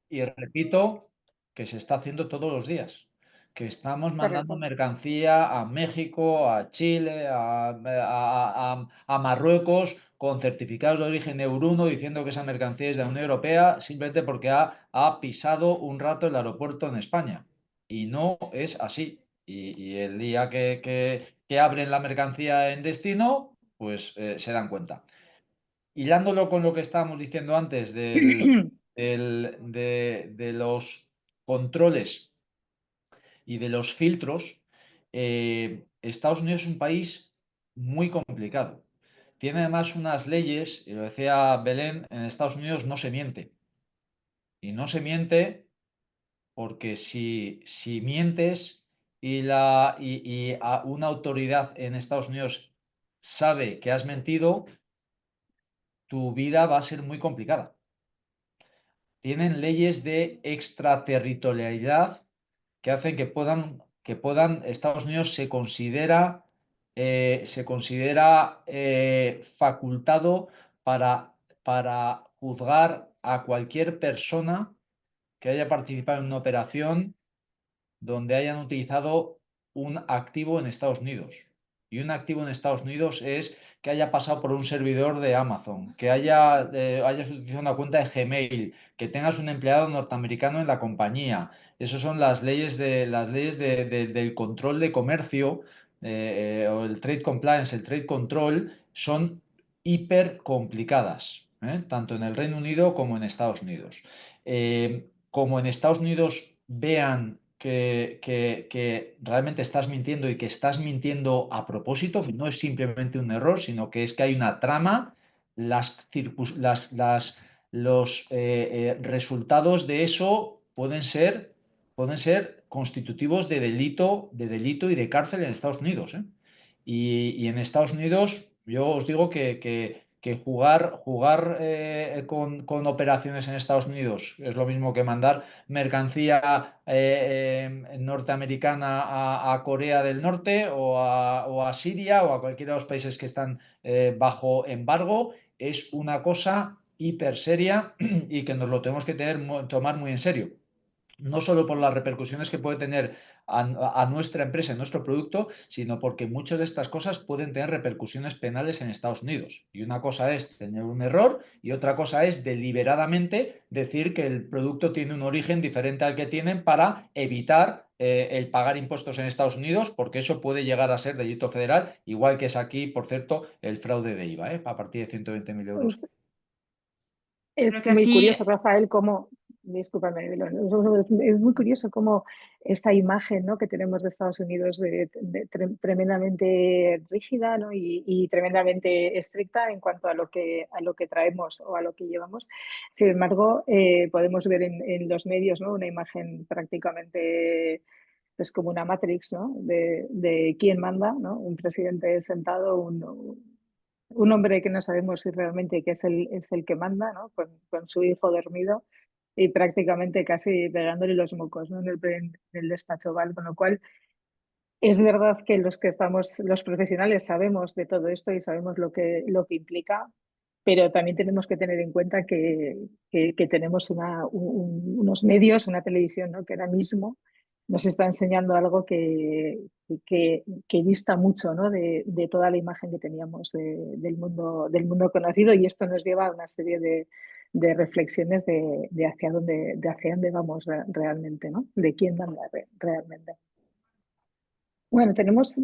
Y repito que se está haciendo todos los días, que estamos mandando Correcto. mercancía a México, a Chile, a Marruecos con certificados de origen Euro 1 diciendo que esa mercancía es de la Unión Europea simplemente porque ha pisado un rato el aeropuerto en España. Y no es así. Y el día que abren la mercancía en destino, pues se dan cuenta. Hilándolo con lo que estábamos diciendo antes de los controles y de los filtros, Estados Unidos es un país muy complicado. Tiene además unas leyes, y lo decía Belén, en Estados Unidos no se miente. Y no se miente porque si mientes y una autoridad en Estados Unidos sabe que has mentido, tu vida va a ser muy complicada. Tienen leyes de extraterritorialidad que hacen que puedan, Estados Unidos se considera facultado para juzgar a cualquier persona que haya participado en una operación donde hayan utilizado un activo en Estados Unidos. Y un activo en Estados Unidos es que haya pasado por un servidor de Amazon, que hayas utilizado una cuenta de Gmail, que tengas un empleado norteamericano en la compañía. Esas son las leyes del control de comercio o el trade compliance, el trade control, son hiper complicadas, tanto en el Reino Unido como en Estados Unidos. Como en Estados Unidos vean que realmente estás mintiendo y que estás mintiendo a propósito, que no es simplemente un error, sino que es que hay una trama, los resultados de eso pueden ser constitutivos de delito y de cárcel en Estados Unidos, ¿eh? Y en Estados Unidos, yo os digo que jugar con operaciones en Estados Unidos es lo mismo que mandar mercancía norteamericana a Corea del Norte o a Siria o a cualquiera de los países que están bajo embargo. Es una cosa hiper seria y que nos lo tenemos que tomar muy en serio. No solo por las repercusiones que puede tener a nuestra empresa, a nuestro producto, sino porque muchas de estas cosas pueden tener repercusiones penales en Estados Unidos. Y una cosa es tener un error y otra cosa es deliberadamente decir que el producto tiene un origen diferente al que tienen para evitar el pagar impuestos en Estados Unidos, porque eso puede llegar a ser delito federal, igual que es aquí, por cierto, el fraude de IVA, a partir de 120.000 euros. Pues Creo es que muy aquí curioso, Rafael, cómo, discúlpame, Belén, es muy curioso cómo esta imagen, ¿no?, que tenemos de Estados Unidos tremendamente rígida, ¿no?, y tremendamente estricta en cuanto a lo que traemos o a lo que llevamos. Sin embargo, podemos ver en los medios, ¿no?, una imagen prácticamente pues como una Matrix, ¿no?, de quién manda, ¿no?, un presidente sentado, un hombre que no sabemos si realmente que es el que manda, ¿no?, con su hijo dormido y prácticamente casi pegándole los mocos, ¿no?, en el despacho Oval, con lo cual es verdad que los que estamos, los profesionales sabemos de todo esto y sabemos lo que implica, pero también tenemos que tener en cuenta que tenemos unos medios, una televisión, ¿no?, que ahora mismo nos está enseñando algo que dista mucho, ¿no?, de toda la imagen que teníamos del mundo conocido, y esto nos lleva a una serie de reflexiones de hacia dónde vamos realmente, ¿no?, de quién manda realmente. Bueno, tenemos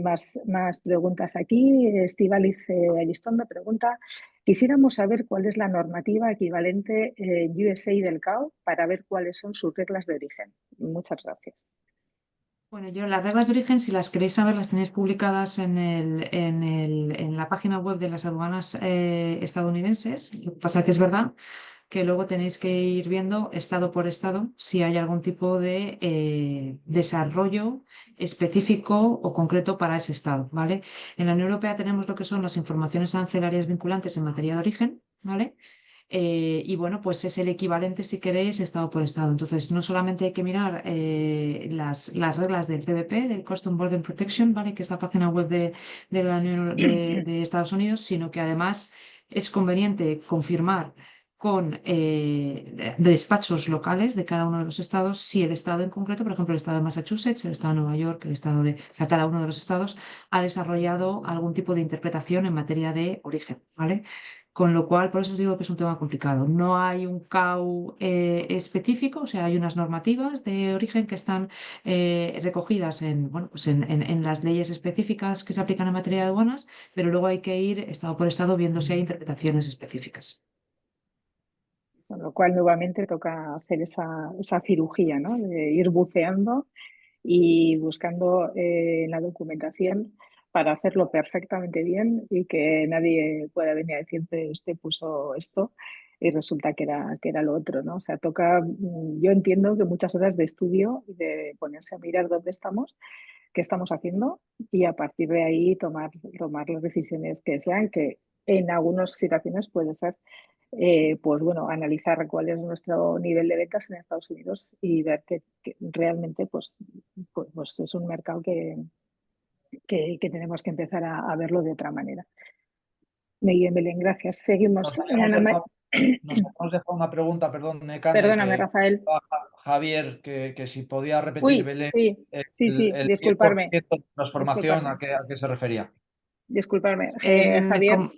más preguntas aquí. Estíbaliz Allistón me pregunta: quisiéramos saber cuál es la normativa equivalente en USA del CAO para ver cuáles son sus reglas de origen. Muchas gracias. Bueno, yo las reglas de origen, si las queréis saber, las tenéis publicadas en la página web de las aduanas estadounidenses. Lo que pasa que es verdad que luego tenéis que ir viendo estado por estado si hay algún tipo de desarrollo específico o concreto para ese estado, ¿vale? En la Unión Europea tenemos lo que son las informaciones arancelarias vinculantes en materia de origen, ¿vale? Y bueno, pues es el equivalente, si queréis, estado por estado. Entonces, no solamente hay que mirar las reglas del CBP, del Customs Border Protection, ¿vale? Que es la página web de la Unión de Estados Unidos, sino que además es conveniente confirmar con despachos locales de cada uno de los estados, si el estado en concreto, por ejemplo, el estado de Massachusetts, el estado de Nueva York, el estado o sea, cada uno de los estados ha desarrollado algún tipo de interpretación en materia de origen, ¿vale? Con lo cual, por eso os digo que es un tema complicado. No hay un CAU específico, o sea, hay unas normativas de origen que están recogidas bueno, pues en las leyes específicas que se aplican en materia de aduanas, pero luego hay que ir estado por estado viendo si hay interpretaciones específicas. Con lo cual nuevamente toca hacer esa cirugía, ¿no? De ir buceando y buscando la documentación para hacerlo perfectamente bien y que nadie pueda venir a decirte, usted puso esto y resulta que era lo otro, ¿no? O sea, toca, yo entiendo que muchas horas de estudio y de ponerse a mirar dónde estamos, qué estamos haciendo y a partir de ahí tomar las decisiones que sean, que en algunas situaciones puede ser pues bueno, analizar cuál es nuestro nivel de ventas en Estados Unidos y ver que realmente pues es un mercado que tenemos que empezar a verlo de otra manera. Miguel Belén, gracias. Seguimos. Nos hemos dejado una pregunta, perdón, Nekane, Perdóname, Rafael. Javier, que si podía repetir, Uy, Belén, sí, sí, el 10% disculparme, de transformación, ¿a qué se refería? disculparme. En- Javier, com-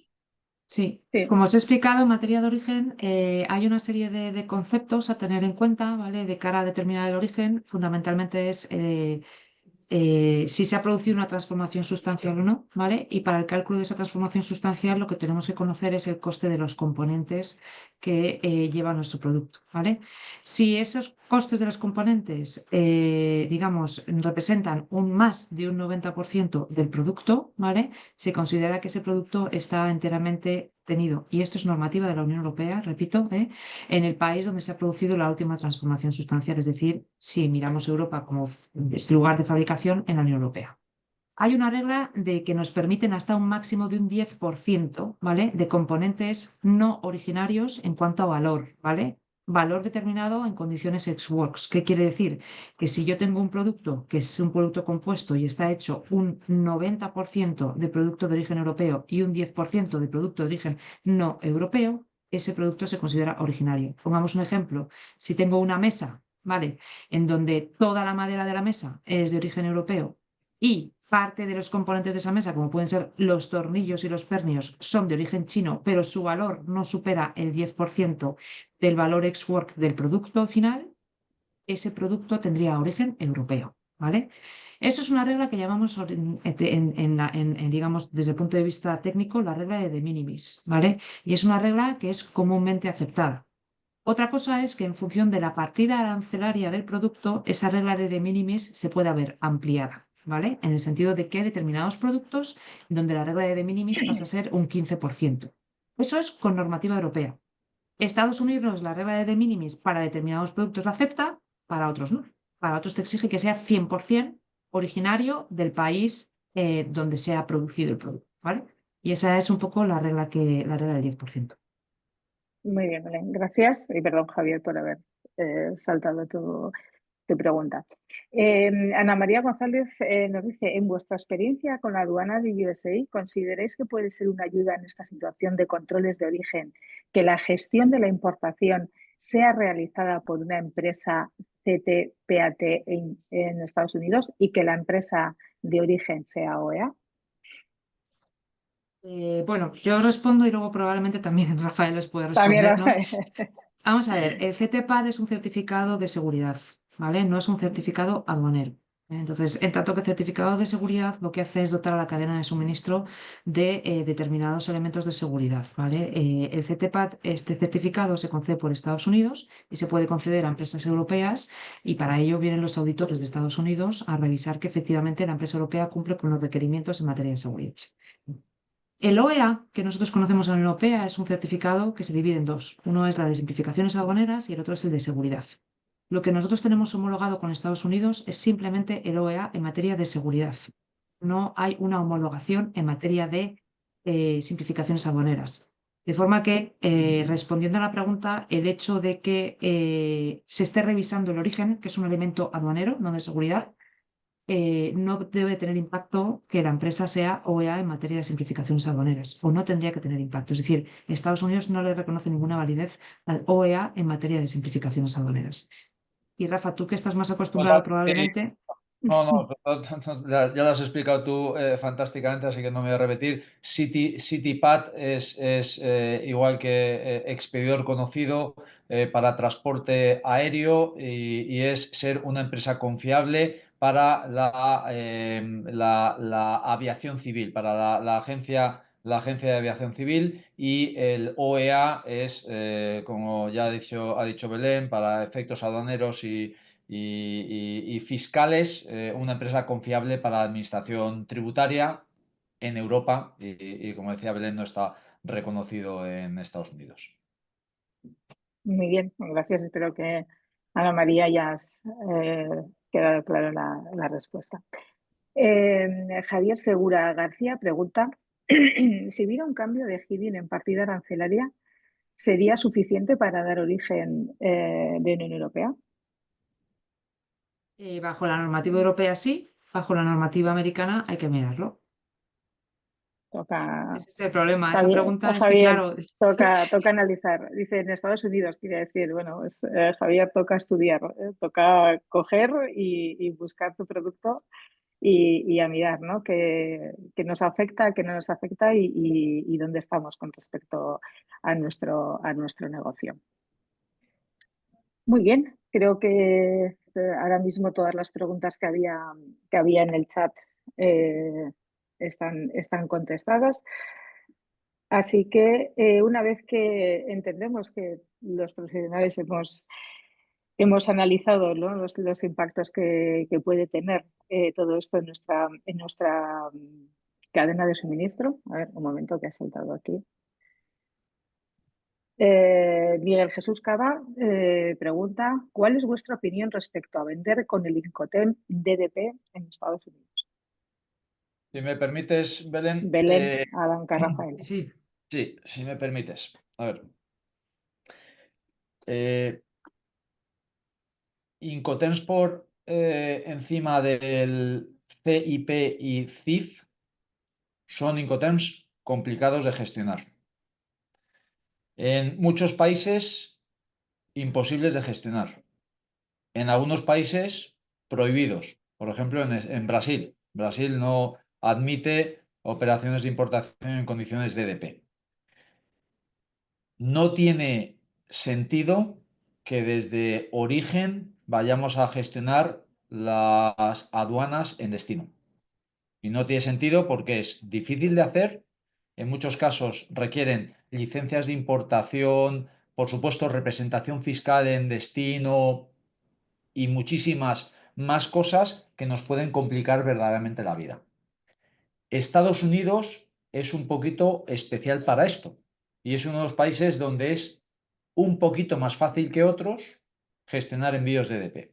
Sí, sí. como os he explicado, en materia de origen hay una serie de conceptos a tener en cuenta, ¿vale? De cara a determinar el origen. Fundamentalmente es si se ha producido una transformación sustancial o no, ¿vale? Y para el cálculo de esa transformación sustancial lo que tenemos que conocer es el coste de los componentes que lleva nuestro producto, ¿vale? Si esos costes de los componentes, digamos, representan más de un 90% del producto, ¿vale? Se considera que ese producto está enteramente tenido, y esto es normativa de la Unión Europea, repito, en el país donde se ha producido la última transformación sustancial, es decir, si miramos Europa como lugar de fabricación en la Unión Europea. Hay una regla de que nos permiten hasta un máximo de un 10%, ¿vale? De componentes no originarios en cuanto a valor, ¿vale? Valor determinado en condiciones ex-works. ¿Qué quiere decir? Que si yo tengo un producto que es un producto compuesto y está hecho un 90% de producto de origen europeo y un 10% de producto de origen no europeo, ese producto se considera originario. Pongamos un ejemplo. Si tengo una mesa, ¿vale? En donde toda la madera de la mesa es de origen europeo y parte de los componentes de esa mesa, como pueden ser los tornillos y los pernios, son de origen chino, pero su valor no supera el 10% del valor ex-work del producto final, ese producto tendría origen europeo, ¿vale? Eso es una regla que llamamos, digamos, desde el punto de vista técnico, la regla de minimis, ¿vale? Y es una regla que es comúnmente aceptada. Otra cosa es que en función de la partida arancelaria del producto, esa regla de minimis se puede ver ampliada, ¿vale? En el sentido de que hay determinados productos donde la regla de minimis pasa a ser un 15%. Eso es con normativa europea. Estados Unidos la regla de minimis para determinados productos la acepta, para otros no. Para otros te exige que sea 100% originario del país donde se ha producido el producto, ¿vale? Y esa es un poco la regla del 10%. Muy bien, Belén, gracias. Y perdón, Javier, por haber saltado tu pregunta. Ana María González nos dice, en vuestra experiencia con la aduana de USA, ¿consideráis que puede ser una ayuda en esta situación de controles de origen que la gestión de la importación sea realizada por una empresa CTPAT en Estados Unidos y que la empresa de origen sea OEA? Bueno, yo respondo y luego probablemente también Rafael les puede También, responder, ¿no? Vamos a ver, el CTPAT es un certificado de seguridad, ¿vale? No es un certificado aduanero. Entonces, en tanto que certificado de seguridad, lo que hace es dotar a la cadena de suministro de determinados elementos de seguridad, ¿vale? El CTPAT, este certificado se concede por Estados Unidos y se puede conceder a empresas europeas y para ello vienen los auditores de Estados Unidos a revisar que efectivamente la empresa europea cumple con los requerimientos en materia de seguridad. El OEA, que nosotros conocemos en la Unión Europea, es un certificado que se divide en dos. Uno es la de simplificaciones aduaneras y el otro es el de seguridad. Lo que nosotros tenemos homologado con Estados Unidos es simplemente el OEA en materia de seguridad. No hay una homologación en materia de simplificaciones aduaneras. De forma que, respondiendo a la pregunta, el hecho de que se esté revisando el origen, que es un elemento aduanero, no de seguridad, no debe tener impacto que la empresa sea OEA en materia de simplificaciones aduaneras, o no tendría que tener impacto. Es decir, Estados Unidos no le reconoce ninguna validez al OEA en materia de simplificaciones aduaneras. Y Rafa, tú que estás más acostumbrado probablemente. No, ya lo has explicado tú fantásticamente, así que no me voy a repetir. CityPat es igual que expedidor conocido para transporte aéreo y es ser una empresa confiable para la aviación civil, para la agencia de aviación civil, y el OEA es, como ya ha dicho Belén, para efectos aduaneros y fiscales, una empresa confiable para la administración tributaria en Europa y, como decía Belén, no está reconocido en Estados Unidos. Muy bien, gracias. Espero que Ana María ya has quedado claro la respuesta. Javier Segura García pregunta si hubiera un cambio de Hidden en partida arancelaria, ¿sería suficiente para dar origen de Unión Europea? Bajo la normativa europea sí, bajo la normativa americana hay que mirarlo. Toca, Ese es el problema. Esa Javier, pregunta es que, Javier, claro, toca analizar. Dice en Estados Unidos, quiere decir, bueno, pues, Javier, toca estudiar, toca coger y buscar tu producto y a mirar, ¿no? Que nos afecta, que no nos afecta y dónde estamos con respecto a nuestro negocio. Muy bien, creo que ahora mismo todas las preguntas que había en el chat están contestadas. Así que una vez que entendemos que los profesionales hemos analizado, ¿no?, los impactos que puede tener todo esto en nuestra cadena de suministro. A ver, un momento que ha saltado aquí. Miguel Jesús Cava pregunta, ¿cuál es vuestra opinión respecto a vender con el Incoterm DDP en Estados Unidos? Si me permites, Belén. Belén, Adanca, Rafael. sí. Sí, si me permites. A ver. Incotransport encima del CIP y CIF son Incoterms complicados de gestionar. En muchos países, imposibles de gestionar. En algunos países, prohibidos. Por ejemplo, en Brasil. Brasil no admite operaciones de importación en condiciones de DDP. No tiene sentido que desde origen vayamos a gestionar las aduanas en destino. Y no tiene sentido porque es difícil de hacer. En muchos casos requieren licencias de importación, por supuesto, representación fiscal en destino y muchísimas más cosas que nos pueden complicar verdaderamente la vida. Estados Unidos es un poquito especial para esto y es uno de los países donde es un poquito más fácil que otros gestionar envíos de DP,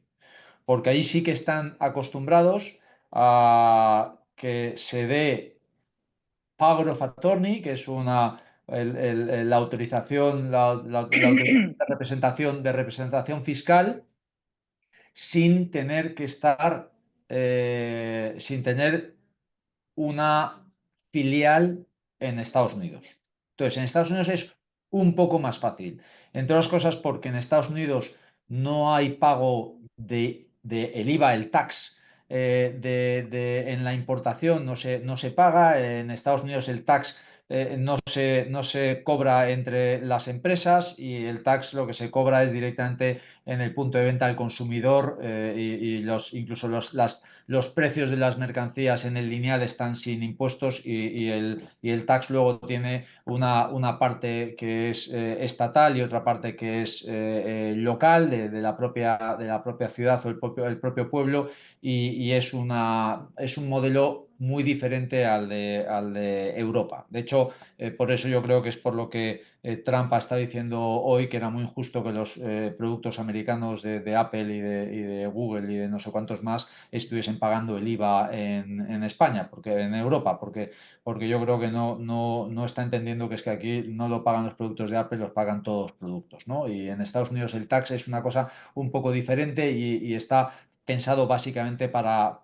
porque ahí sí que están acostumbrados a que se dé Power of Attorney, que es la autorización, autorización de representación fiscal, sin tener que estar, sin tener una filial en Estados Unidos. Entonces, en Estados Unidos es un poco más fácil. Entre otras cosas porque en Estados Unidos no hay pago de el IVA, el tax, en la importación no se paga. En Estados Unidos el tax no se cobra entre las empresas y el tax lo que se cobra es directamente en el punto de venta al consumidor, incluso los precios de las mercancías en el lineal están sin impuestos y el tax luego tiene una parte que es estatal y otra parte que es local de la propia ciudad o el propio pueblo y es un modelo muy diferente al de Europa. De hecho, por eso yo creo que es por lo que Trump está diciendo hoy que era muy injusto que los productos americanos de Apple y de Google y de no sé cuántos más estuviesen pagando el IVA en España, en Europa, porque yo creo que no está entendiendo que es que aquí no lo pagan los productos de Apple, los pagan todos los productos, ¿no? Y en Estados Unidos el tax es una cosa un poco diferente y está pensado básicamente para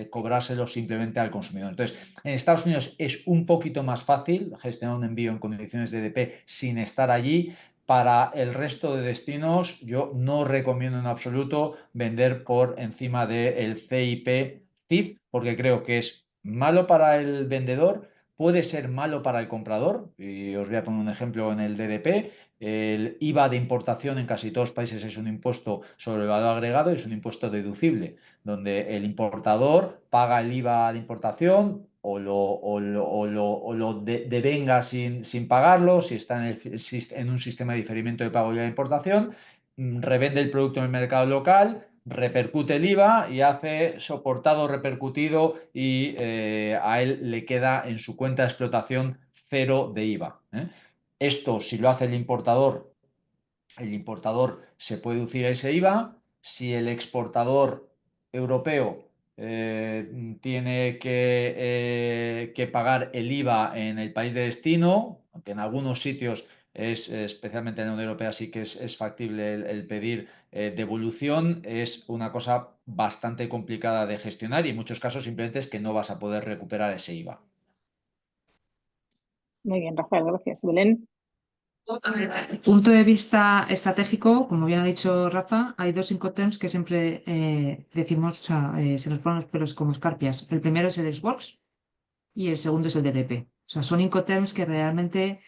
cobrárselo simplemente al consumidor. Entonces, en Estados Unidos es un poquito más fácil gestionar un envío en condiciones de EDP sin estar allí. Para el resto de destinos, yo no recomiendo en absoluto vender por encima del CIP CIF, porque creo que es malo para el vendedor, puede ser malo para el comprador. Y os voy a poner un ejemplo en el DDP. El IVA de importación en casi todos los países es un impuesto sobre el valor agregado y es un impuesto deducible, donde el importador paga el IVA de importación o lo devenga sin pagarlo, si está en un sistema de diferimiento de pago de la importación, revende el producto en el mercado local, repercute el IVA y hace soportado, repercutido y a él le queda en su cuenta de explotación cero de IVA. Esto, si lo hace el importador se puede deducir ese IVA. Si el exportador europeo tiene que pagar el IVA en el país de destino, aunque en algunos sitios especialmente en la Unión Europea, sí que es factible el pedir devolución, es una cosa bastante complicada de gestionar y en muchos casos simplemente es que no vas a poder recuperar ese IVA. Muy bien, Rafael, gracias. Belén. Punto de vista estratégico, como bien ha dicho Rafa, hay dos Incoterms que siempre decimos, o sea, se nos ponen los pelos como escarpias. El primero es el Xworks y el segundo es el DDP. O sea, son Incoterms que realmente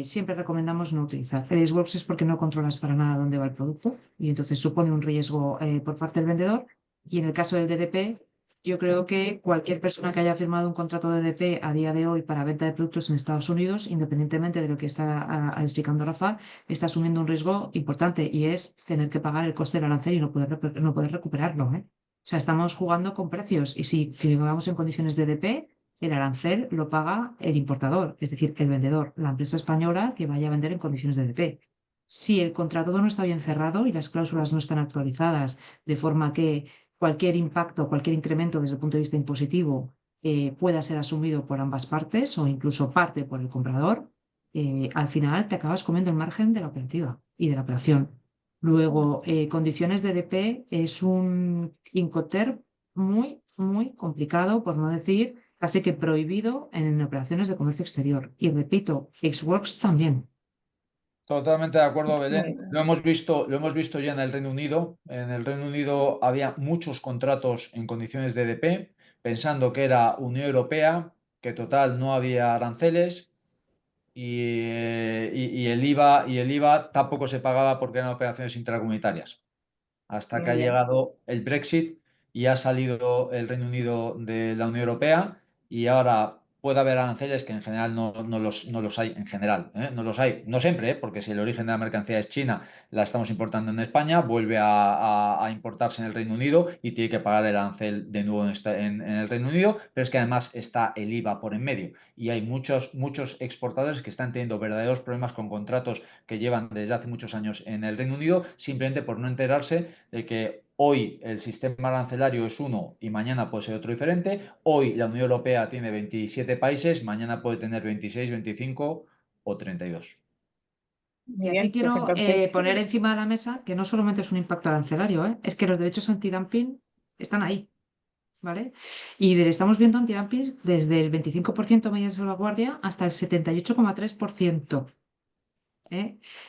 siempre recomendamos no utilizar. El Xworks es porque no controlas para nada dónde va el producto y entonces supone un riesgo por parte del vendedor. Y en el caso del DDP, yo creo que cualquier persona que haya firmado un contrato de DDP a día de hoy para venta de productos en Estados Unidos, independientemente de lo que está explicando Rafa, está asumiendo un riesgo importante y es tener que pagar el coste del arancel y no poder recuperarlo, ¿eh? O sea, estamos jugando con precios y si firmamos en condiciones de DDP, el arancel lo paga el importador, es decir, el vendedor, la empresa española que vaya a vender en condiciones de DP. Si el contrato no está bien cerrado y las cláusulas no están actualizadas de forma que cualquier impacto, cualquier incremento desde el punto de vista impositivo pueda ser asumido por ambas partes o incluso parte por el comprador, al final te acabas comiendo el margen de la operativa y de la operación. Luego, condiciones de DP es un Incoterm muy, muy complicado, por no decir casi que prohibido en operaciones de comercio exterior. Y repito, Xworks también. Totalmente de acuerdo, Muy Belén. bien. Lo hemos visto ya en el Reino Unido. En el Reino Unido había muchos contratos en condiciones de EDP, pensando que era Unión Europea, que total no había aranceles y el IVA tampoco se pagaba porque eran operaciones intracomunitarias. Hasta que Muy ha bien. llegado el Brexit y ha salido el Reino Unido de la Unión Europea y ahora puede haber aranceles que en general no los hay en general, ¿eh? No los hay, no siempre, ¿eh? Porque si el origen de la mercancía es China, la estamos importando en España, vuelve a importarse en el Reino Unido y tiene que pagar el arancel de nuevo en el Reino Unido, pero es que además está el IVA por en medio y hay muchos exportadores que están teniendo verdaderos problemas con contratos que llevan desde hace muchos años en el Reino Unido simplemente por no enterarse de que hoy el sistema arancelario es uno y mañana puede ser otro diferente. Hoy la Unión Europea tiene 27 países, mañana puede tener 26, 25 o 32. Y Muy aquí bien, pues quiero entonces, poner encima de la mesa que no solamente es un impacto arancelario, es que los derechos antidumping están ahí, ¿vale? Y estamos viendo antidumpings desde el 25% medidas de salvaguardia hasta el 78,3%.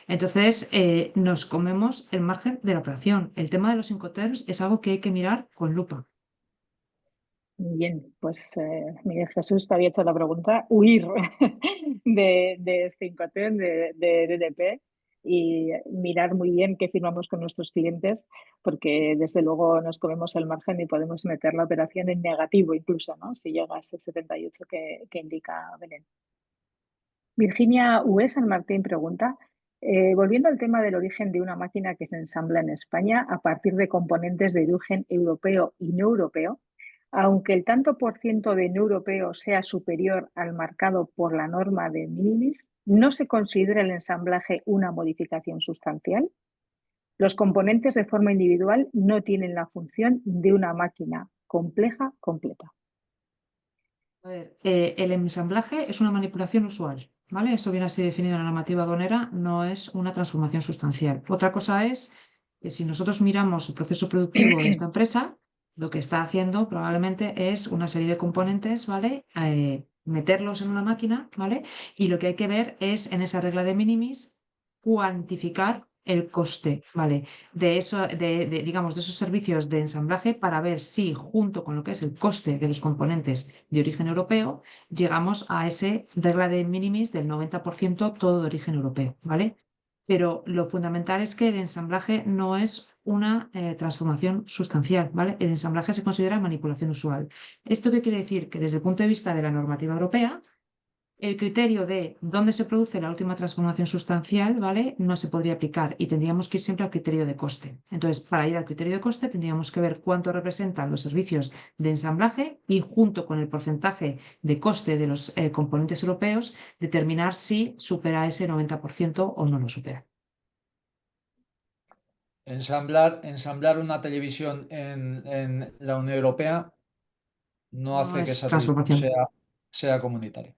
Entonces, nos comemos el margen de la operación. El tema de los Incoterms es algo que hay que mirar con lupa. muy bien, pues Miguel Jesús te había hecho la pregunta, huir de este Incoterm, de DDP. y mirar muy bien qué firmamos con nuestros clientes, porque desde luego nos comemos el margen y podemos meter la operación en negativo incluso, ¿no? Si llega a ese 78 que indica Belén. Virginia UE San Martín pregunta, volviendo al tema del origen de una máquina que se ensambla en España a partir de componentes de origen europeo y no europeo, aunque el tanto por ciento de no europeo sea superior al marcado por la norma de minimis, ¿no se considera el ensamblaje una modificación sustancial? Los componentes de forma individual no tienen la función de una máquina compleja completa. A ver, el ensamblaje es una manipulación usual, ¿vale? Eso viene así definido en la normativa aduanera, no es una transformación sustancial. Otra cosa es que si nosotros miramos el proceso productivo de esta empresa, lo que está haciendo probablemente es una serie de componentes, ¿vale? Meterlos en una máquina, ¿vale? Y lo que hay que ver es en esa regla de minimis cuantificar el coste, ¿vale? De eso, digamos, de esos servicios de ensamblaje para ver si junto con lo que es el coste de los componentes de origen europeo, llegamos a esa regla de minimis del 90% todo de origen europeo, ¿vale? Pero lo fundamental es que el ensamblaje no es una transformación sustancial, ¿vale? El ensamblaje se considera manipulación usual. ¿Esto qué quiere decir? Que desde el punto de vista de la normativa europea, el criterio de dónde se produce la última transformación sustancial, ¿vale? No se podría aplicar y tendríamos que ir siempre al criterio de coste. Entonces, para ir al criterio de coste, tendríamos que ver cuánto representan los servicios de ensamblaje y junto con el porcentaje de coste de los componentes europeos, determinar si supera ese 90% o no lo supera. Ensamblar una televisión en la Unión Europea no No hace que es esa televisión transformación. sea comunitaria.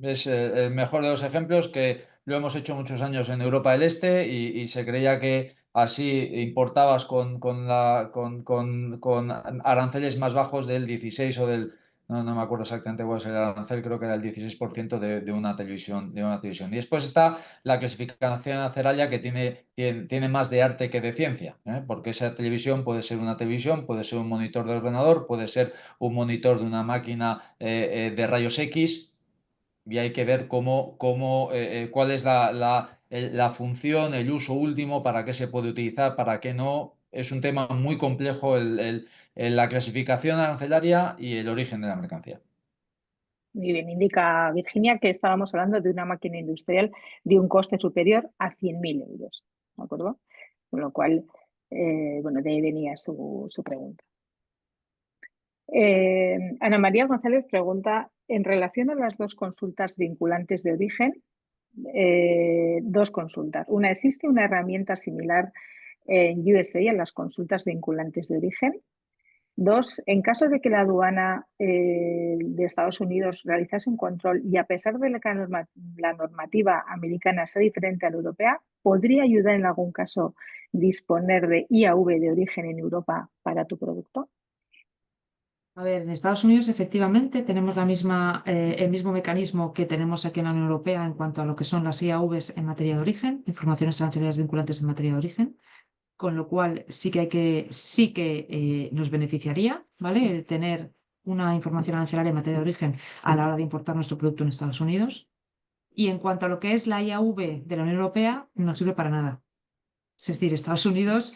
Es el mejor de los ejemplos que lo hemos hecho muchos años en Europa del Este y se creía que así importabas con aranceles más bajos del 16 o del... No me acuerdo exactamente cuál es el arancel, creo que era el 16% de una televisión, de una televisión. Y después está la clasificación aceralia que tiene más de arte que de ciencia, ¿eh? Porque esa televisión puede ser una televisión, puede ser un monitor de ordenador, puede ser un monitor de una máquina de rayos X, y hay que ver cuál es la función, el uso último, para qué se puede utilizar, para qué no. Es un tema muy complejo la clasificación arancelaria y el origen de la mercancía. Muy bien, indica Virginia que estábamos hablando de una máquina industrial de un coste superior a 100.000 euros, ¿de acuerdo? Con lo cual, bueno, de ahí venía su pregunta. Ana María González pregunta, en relación a las dos consultas vinculantes de origen, dos consultas. Una, ¿existe una herramienta similar en USA a las consultas vinculantes de origen? Dos, en caso de que la aduana de Estados Unidos realizase un control y a pesar de que la normativa americana sea diferente a la europea, ¿podría ayudar en algún caso disponer de IAV de origen en Europa para tu producto? A ver, en Estados Unidos efectivamente tenemos el mismo mecanismo que tenemos aquí en la Unión Europea en cuanto a lo que son las IAVs en materia de origen, informaciones arancelarias vinculantes en materia de origen, con lo cual sí que nos beneficiaría, ¿vale? El tener una información arancelaria en materia de origen a la hora de importar nuestro producto en Estados Unidos. Y en cuanto a lo que es la IAV de la Unión Europea, no sirve para nada. Es decir, Estados Unidos,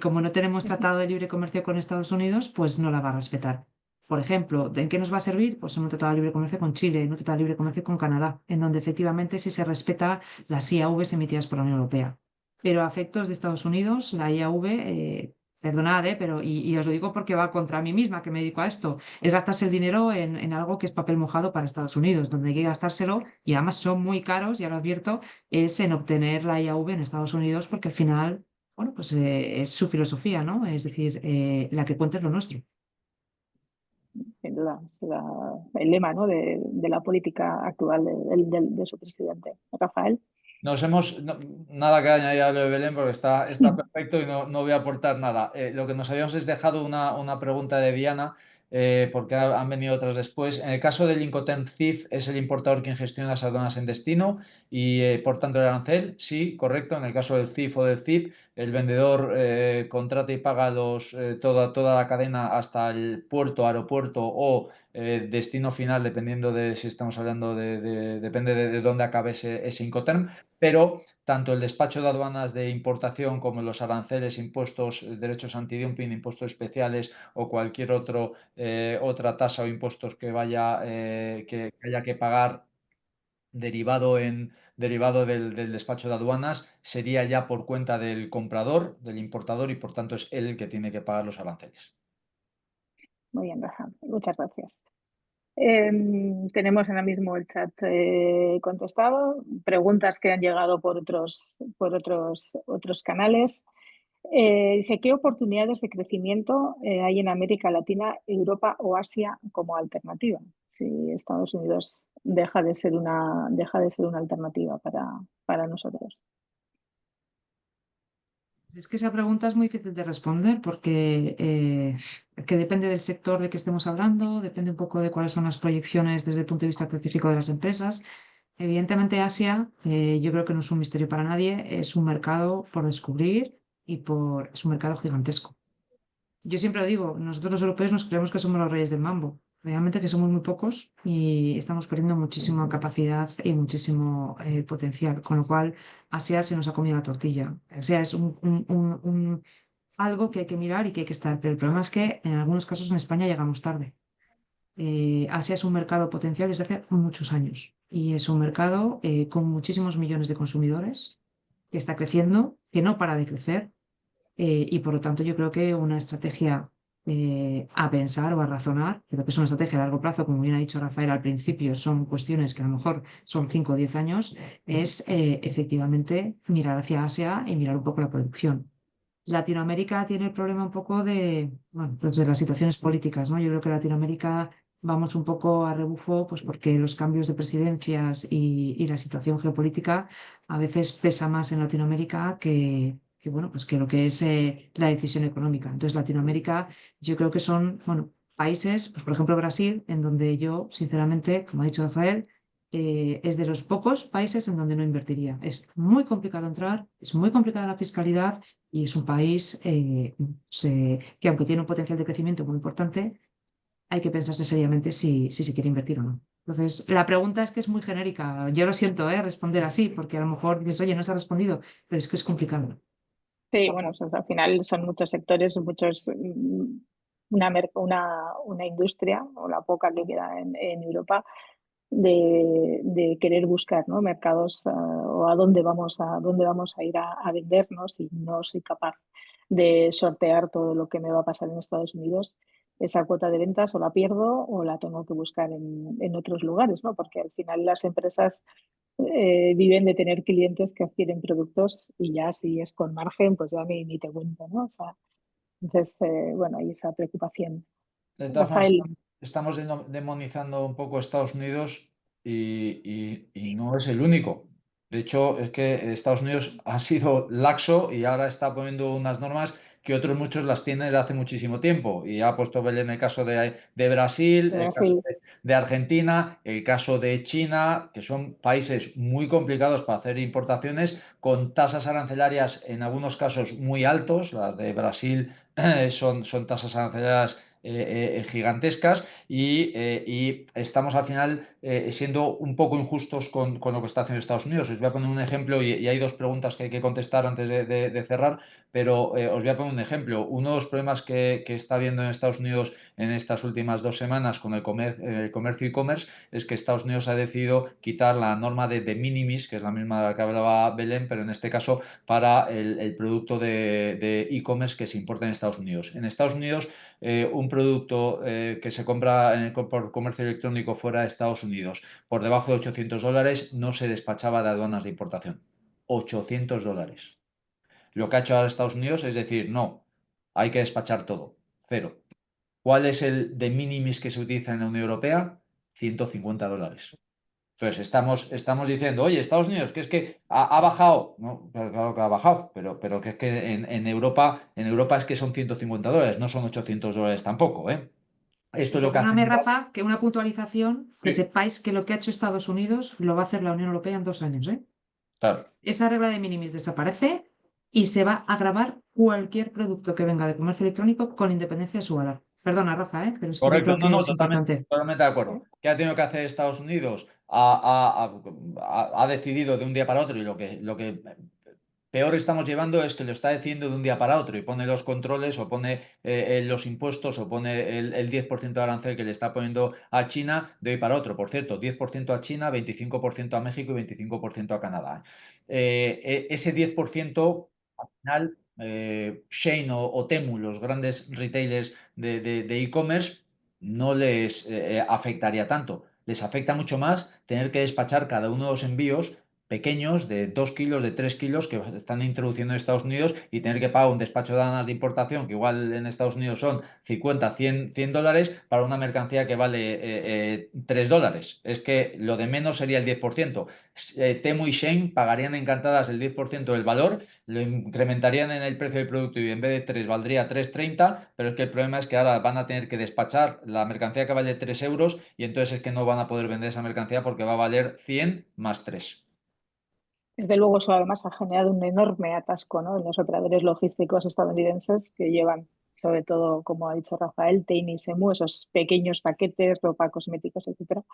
como no tenemos tratado de libre comercio con Estados Unidos, pues no la va a respetar. Por ejemplo, ¿en qué nos va a servir? Pues en un tratado de libre comercio con Chile, en un tratado de libre comercio con Canadá, en donde efectivamente sí se respeta las IAVs emitidas por la Unión Europea. Pero a efectos de Estados Unidos, la IAV, perdonad, pero y os lo digo porque va contra mí misma, que me dedico a esto, es gastarse el dinero en algo que es papel mojado para Estados Unidos, donde hay que gastárselo y además son muy caros, ya lo advierto, es en obtener la IAV en Estados Unidos porque al final, bueno, pues es su filosofía, ¿no? Es decir, la que cuenta es lo nuestro. Sin duda, es el lema, ¿no? de la política actual de su presidente. Rafael. Nada que añadir a lo de Belén porque está perfecto y no voy a aportar nada. Lo que nos habíamos es dejado una pregunta de Diana, porque han venido otras después. En el caso del Incoterm CIF, ¿es el importador quien gestiona las aduanas en destino y por tanto el arancel? Sí, correcto. En el caso del CIF o del CIP, el vendedor contrata y paga toda la cadena hasta el puerto, aeropuerto o destino final, dependiendo de si estamos hablando depende de dónde acabe ese Incoterm. Pero tanto el despacho de aduanas de importación como los aranceles, impuestos, derechos antidumping, impuestos especiales o cualquier otra tasa o impuestos que haya que pagar derivado del despacho de aduanas, sería ya por cuenta del comprador, del importador, y por tanto es él el que tiene que pagar los aranceles. Muy bien, Rafa. Muchas gracias. Tenemos ahora mismo el chat contestado, preguntas que han llegado por otros canales. Dice, ¿qué oportunidades de crecimiento hay en América Latina, Europa o Asia como alternativa? Si Estados Unidos deja de ser una alternativa para nosotros. Es que esa pregunta es muy difícil de responder porque que depende del sector de que estemos hablando, depende un poco de cuáles son las proyecciones desde el punto de vista específico de las empresas. Evidentemente, Asia, yo creo que no es un misterio para nadie, es un mercado por descubrir es un mercado gigantesco. Yo siempre lo digo, nosotros los europeos nos creemos que somos los reyes del mambo. Realmente que somos muy pocos y estamos perdiendo muchísima capacidad y muchísimo potencial, con lo cual Asia se nos ha comido la tortilla. Asia es algo que hay que mirar y que hay que estar, pero el problema es que en algunos casos en España llegamos tarde. Asia es un mercado potencial desde hace muchos años y es un mercado con muchísimos millones de consumidores que está creciendo, que no para de crecer y por lo tanto yo creo que una estrategia a pensar o a razonar, creo que es una estrategia a largo plazo, como bien ha dicho Rafael al principio, son cuestiones que a lo mejor son 5 o 10 años, es efectivamente mirar hacia Asia y mirar un poco la producción. Latinoamérica tiene el problema un poco bueno, pues de las situaciones políticas, ¿no? Yo creo que Latinoamérica vamos un poco a rebufo, pues porque los cambios de presidencias y la situación geopolítica a veces pesa más en Latinoamérica que bueno, pues que lo que es la decisión económica. Entonces, Latinoamérica, yo creo que son, bueno, países, pues por ejemplo Brasil, en donde yo, sinceramente, como ha dicho Rafael, es de los pocos países en donde no invertiría. Es muy complicado entrar, es muy complicada la fiscalidad y es un país que, aunque tiene un potencial de crecimiento muy importante, hay que pensarse seriamente si se quiere invertir o no. Entonces, la pregunta es que es muy genérica. Yo lo siento, responder así, porque a lo mejor dices, oye, no se ha respondido, pero es que es complicado. Sí, bueno, al final son muchos sectores, una industria, o la poca que queda en Europa, de querer buscar, ¿no? Mercados o a dónde vamos a ir a vendernos, y no soy capaz de sortear todo lo que me va a pasar en Estados Unidos. Esa cuota de ventas o la pierdo o la tengo que buscar en otros lugares, ¿no? Porque al final las empresas viven de tener clientes que adquieren productos, y ya si es con margen, pues ya ni te cuento, ¿no? O sea, entonces, bueno, hay esa preocupación. De todas formas, Rafael. estamos demonizando un poco Estados Unidos y no es el único. De hecho, es que Estados Unidos ha sido laxo y ahora está poniendo unas normas que otros muchos las tienen desde hace muchísimo tiempo. Y ha puesto Belén el caso de Brasil, el caso Sí. de Argentina, el caso de China, que son países muy complicados para hacer importaciones, con tasas arancelarias en algunos casos muy altos. Las de Brasil son tasas arancelarias gigantescas y estamos al final siendo un poco injustos con lo que está haciendo Estados Unidos. Os voy a poner un ejemplo y hay dos preguntas que hay que contestar antes de cerrar, pero os voy a poner un ejemplo. Uno de los problemas que está habiendo en Estados Unidos en estas últimas 2 semanas con el comercio e-commerce es que Estados Unidos ha decidido quitar la norma de minimis, que es la misma de la que hablaba Belén, pero en este caso para el producto de e-commerce que se importa en Estados Unidos. En Estados Unidos, un producto que se compra por comercio electrónico fuera de Estados Unidos por debajo de $800 no se despachaba de aduanas de importación. $800. Lo que ha hecho ahora Estados Unidos es decir, no, hay que despachar todo, cero. ¿Cuál es el de minimis que se utiliza en la Unión Europea? $150. Entonces, estamos diciendo, oye, Estados Unidos, que es que ha bajado. No, claro que ha bajado, pero que es que en Europa es que son $150, no son $800 tampoco, ¿eh? Esto Y es lo que ha perdóname, generado. Rafa, que una puntualización, que Sí, sepáis que lo que ha hecho Estados Unidos lo va a hacer la Unión Europea en 2 años, ¿eh? claro. Esa regla de minimis desaparece y se va a gravar cualquier producto que venga de comercio electrónico con independencia de su valor. Perdona, Rafa, pero es que yo Correcto, creo no, que no, es totalmente, importante. totalmente de acuerdo. ¿Qué ha tenido que hacer Estados Unidos? ha decidido de un día para otro, y lo que peor estamos llevando es que lo está decidiendo de un día para otro y pone los controles o pone los impuestos o pone el 10% de arancel que le está poniendo a China de hoy para otro. Por cierto, 10% a China, 25% a México y 25% a Canadá. Ese 10% al final, Shein o Temu, los grandes retailers de e-commerce, no les afectaría tanto. Les afecta mucho más tener que despachar cada uno de los envíos pequeños de 2 kilos, de 3 kilos que están introduciendo en Estados Unidos y tener que pagar un despacho de aduanas de importación que igual en Estados Unidos son 50, 100 dólares para una mercancía que vale $3. Es que lo de menos sería el 10%. Temu y Shein pagarían encantadas el 10% del valor, lo incrementarían en el precio del producto y en vez de 3 valdría 3,30, pero es que el problema es que ahora van a tener que despachar la mercancía que vale 3 euros y entonces es que no van a poder vender esa mercancía porque va a valer 100 más 3. Desde luego, eso además ha generado un enorme atasco, ¿no?, en los operadores logísticos estadounidenses que llevan, sobre todo, como ha dicho Rafael, Tein y Semu, esos pequeños paquetes, ropa, cosméticos, etcétera.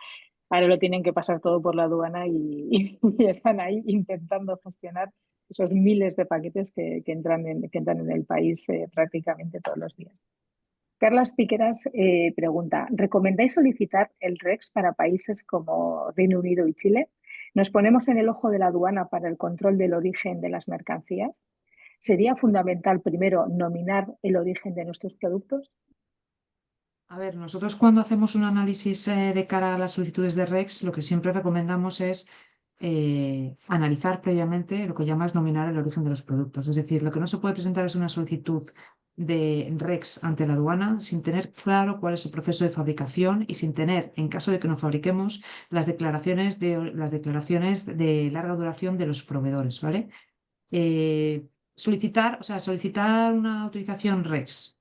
Ahora lo tienen que pasar todo por la aduana y están ahí intentando gestionar esos miles de paquetes que entran en el país prácticamente todos los días. Carlas Piqueras pregunta, ¿recomendáis solicitar el REX para países como Reino Unido y Chile? ¿Nos ponemos en el ojo de la aduana para el control del origen de las mercancías? ¿Sería fundamental primero nominar el origen de nuestros productos? A ver, nosotros cuando hacemos un análisis de cara a las solicitudes de REX, lo que siempre recomendamos es analizar previamente lo que llamas nominar el origen de los productos. Es decir, lo que no se puede presentar es una solicitud de REX ante la aduana sin tener claro cuál es el proceso de fabricación y sin tener, en caso de que no fabriquemos, las declaraciones de larga duración de los proveedores, ¿vale? Solicitar una autorización REX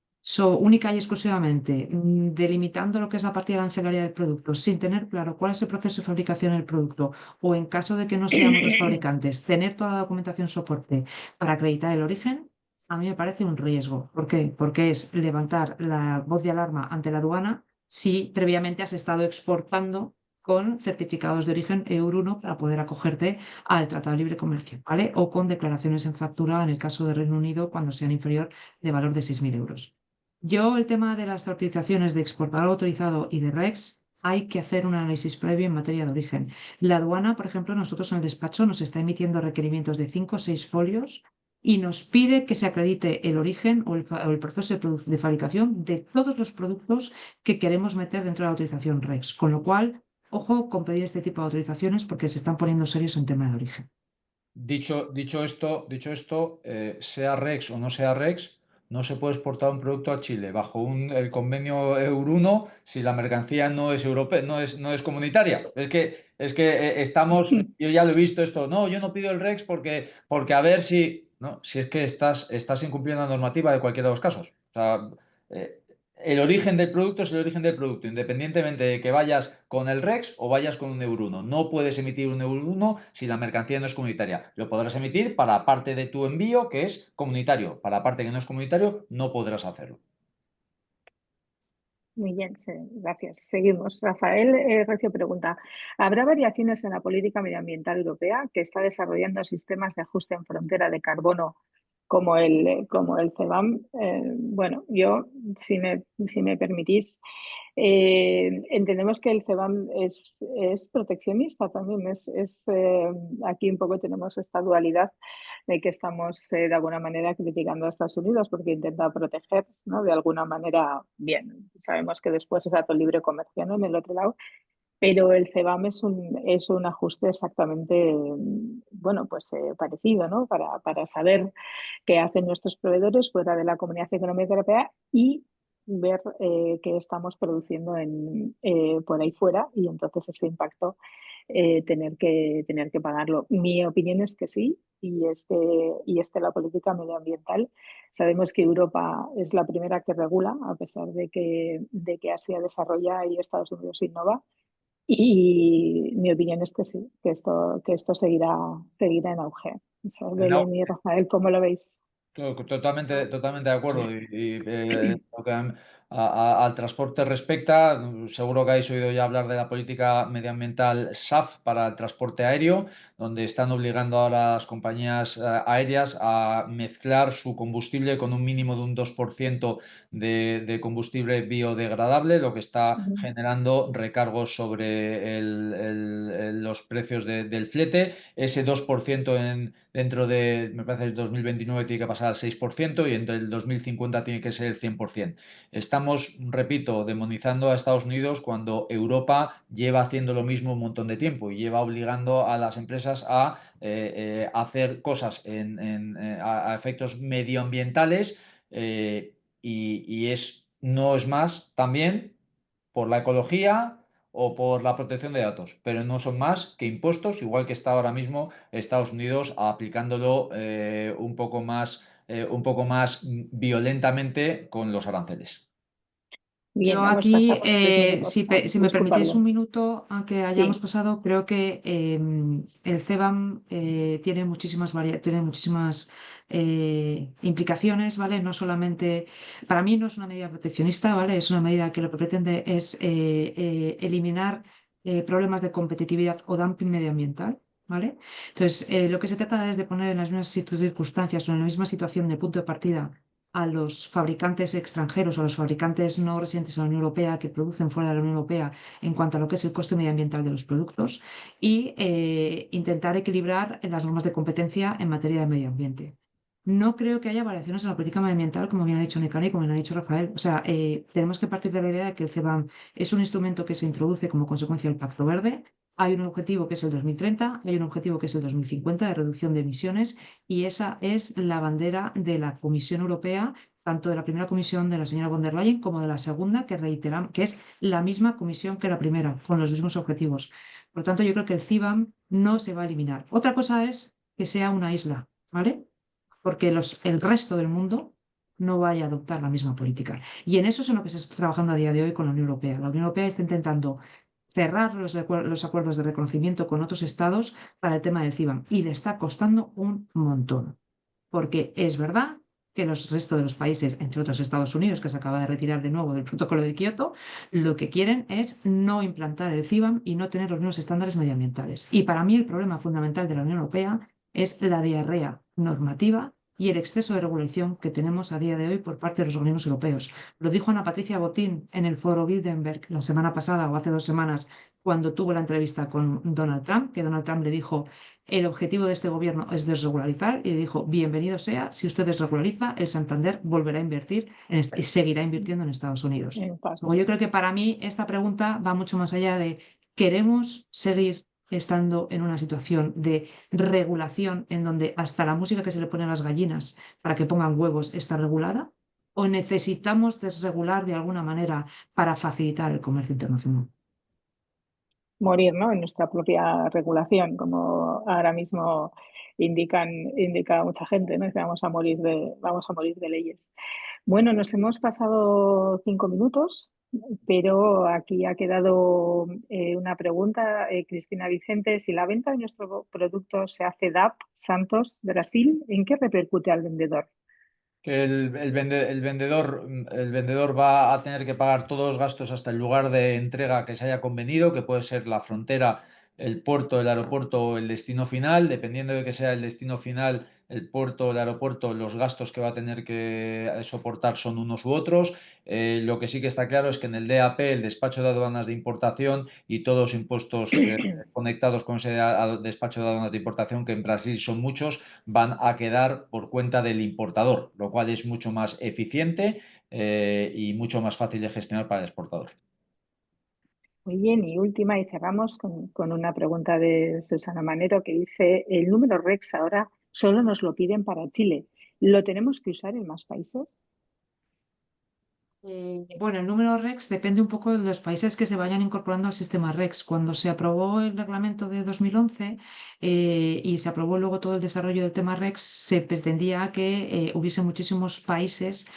única y exclusivamente delimitando lo que es la partida arancelaria del producto, sin tener claro cuál es el proceso de fabricación del producto, o en caso de que no seamos los fabricantes, tener toda la documentación soporte para acreditar el origen, a mí me parece un riesgo. ¿Por qué? Porque es levantar la voz de alarma ante la aduana si previamente has estado exportando con certificados de origen EU1 para poder acogerte al Tratado de Libre Comercio, ¿vale? O con declaraciones en factura en el caso de Reino Unido cuando sean inferior de valor de 6.000 euros. Yo, el tema de las autorizaciones de exportador autorizado y de REX, hay que hacer un análisis previo en materia de origen. La aduana, por ejemplo, nosotros en el despacho nos está emitiendo requerimientos de 5 o 6 folios y nos pide que se acredite el origen o el proceso de fabricación de todos los productos que queremos meter dentro de la autorización REX. Con lo cual, ojo con pedir este tipo de autorizaciones porque se están poniendo serios en tema de origen. Dicho esto, sea REX o no sea REX, no se puede exportar un producto a Chile bajo el convenio EUR1 si la mercancía no es europea, no es comunitaria. Es que estamos, yo ya lo he visto esto, no, yo no pido el REX porque a ver si, no, si es que estás incumpliendo la normativa de cualquiera de los casos. O sea, eh, el origen del producto es el origen del producto, independientemente de que vayas con el REX o vayas con un EUR1. No puedes emitir un EUR1 si la mercancía no es comunitaria. Lo podrás emitir para parte de tu envío, que es comunitario. Para la parte que no es comunitario, no podrás hacerlo. Muy bien, sí, gracias. Seguimos. Rafael Recio pregunta, ¿habrá variaciones en la política medioambiental europea que está desarrollando sistemas de ajuste en frontera de carbono como el CBAM? Bueno, yo, si me permitís, entendemos que el CBAM es proteccionista también. Aquí un poco tenemos esta dualidad de que estamos de alguna manera criticando a Estados Unidos porque intenta proteger, ¿no?, de alguna manera bien. Sabemos que después es dato libre comercio, ¿no?, en el otro lado, pero el CBAM es un ajuste exactamente, bueno, pues parecido, ¿no?, para saber qué hacen nuestros proveedores fuera de la Comunidad Económica Europea y ver qué estamos produciendo por ahí fuera, y entonces ese impacto tener que pagarlo. Mi opinión es que sí, y la política medioambiental. Sabemos que Europa es la primera que regula, a pesar de que Asia desarrolla y Estados Unidos innova. Y mi opinión es que sí, que esto seguirá en auge. O sea, No, Belén y Rafael, ¿cómo lo veis? totalmente de acuerdo. al transporte respecta, seguro que habéis oído ya hablar de la política medioambiental SAF para el transporte aéreo, donde están obligando ahora a las compañías aéreas a mezclar su combustible con un mínimo de un 2% de combustible biodegradable, lo que está generando recargos sobre los precios del flete. Ese 2% dentro de, me parece, el 2029 tiene que pasar al 6% y entre el 2050 tiene que ser el 100%. Estamos, repito, demonizando a Estados Unidos cuando Europa lleva haciendo lo mismo un montón de tiempo y lleva obligando a las empresas a hacer cosas a efectos medioambientales no es más también por la ecología o por la protección de datos, pero no son más que impuestos, igual que está ahora mismo Estados Unidos aplicándolo un poco más violentamente con los aranceles. Yo Bien, hemos aquí, pasado 3 minutos. si me Disculpa, permitís un bien. minuto, aunque hayamos Sí. pasado, creo que el CBAM tiene muchísimas implicaciones, ¿vale? No solamente, para mí no es una medida proteccionista, ¿vale? Es una medida que lo que pretende es eliminar problemas de competitividad o dumping medioambiental, ¿vale? Entonces, lo que se trata es de poner en las mismas circunstancias o en la misma situación de punto de partida a los fabricantes extranjeros o a los fabricantes no residentes en la Unión Europea que producen fuera de la Unión Europea en cuanto a lo que es el coste medioambiental de los productos y intentar equilibrar las normas de competencia en materia de medio ambiente. No creo que haya variaciones en la política medioambiental, como bien ha dicho Nicani y como bien ha dicho Rafael. O sea, tenemos que partir de la idea de que el CBAM es un instrumento que se introduce como consecuencia del Pacto Verde. Hay un objetivo que es el 2030, hay un objetivo que es el 2050 de reducción de emisiones y esa es la bandera de la Comisión Europea, tanto de la primera comisión de la señora von der Leyen como de la segunda, que reiteramos, que es la misma comisión que la primera, con los mismos objetivos. Por lo tanto, yo creo que el CBAM no se va a eliminar. Otra cosa es que sea una isla, ¿vale? Porque el resto del mundo no vaya a adoptar la misma política. Y en eso es en lo que se está trabajando a día de hoy con la Unión Europea. La Unión Europea está intentando cerrar los acuerdos de reconocimiento con otros estados para el tema del CBAM y le está costando un montón. Porque es verdad que los restos de los países, entre otros Estados Unidos, que se acaba de retirar de nuevo del protocolo de Kioto, lo que quieren es no implantar el CBAM y no tener los mismos estándares medioambientales. Y para mí el problema fundamental de la Unión Europea es la diarrea normativa y el exceso de regulación que tenemos a día de hoy por parte de los organismos europeos. Lo dijo Ana Patricia Botín en el foro Bilderberg la semana pasada o hace 2 semanas, cuando tuvo la entrevista con Donald Trump, que Donald Trump le dijo: el objetivo de este gobierno es desregularizar, y dijo: bienvenido sea, si usted desregulariza, el Santander volverá a invertir y seguirá invirtiendo en Estados Unidos. Luego, yo creo que para mí esta pregunta va mucho más allá de: ¿queremos seguir estando en una situación de regulación en donde hasta la música que se le pone a las gallinas para que pongan huevos está regulada? ¿O necesitamos desregular de alguna manera para facilitar el comercio internacional? Morir, ¿no? En nuestra propia regulación, como ahora mismo indica mucha gente, ¿no? Que vamos a morir de leyes. Bueno, nos hemos pasado 5 minutos, pero aquí ha quedado una pregunta, Cristina Vicente. Si la venta de nuestro producto se hace DAP Santos, Brasil, ¿en qué repercute al vendedor? Que el vendedor va a tener que pagar todos los gastos hasta el lugar de entrega que se haya convenido, que puede ser la frontera, el puerto, el aeropuerto o el destino final. Dependiendo de que sea el destino final, el puerto o el aeropuerto, los gastos que va a tener que soportar son unos u otros. Lo que sí que está claro es que en el DAP, el despacho de aduanas de importación y todos los impuestos conectados con ese despacho de aduanas de importación, que en Brasil son muchos, van a quedar por cuenta del importador, lo cual es mucho más eficiente y mucho más fácil de gestionar para el exportador. Muy bien, y última, y cerramos con una pregunta de Susana Manero que dice: el número REX ahora solo nos lo piden para Chile. ¿Lo tenemos que usar en más países? Bueno, el número REX depende un poco de los países que se vayan incorporando al sistema REX. Cuando se aprobó el reglamento de 2011 y se aprobó luego todo el desarrollo del tema REX, se pretendía que hubiese muchísimos países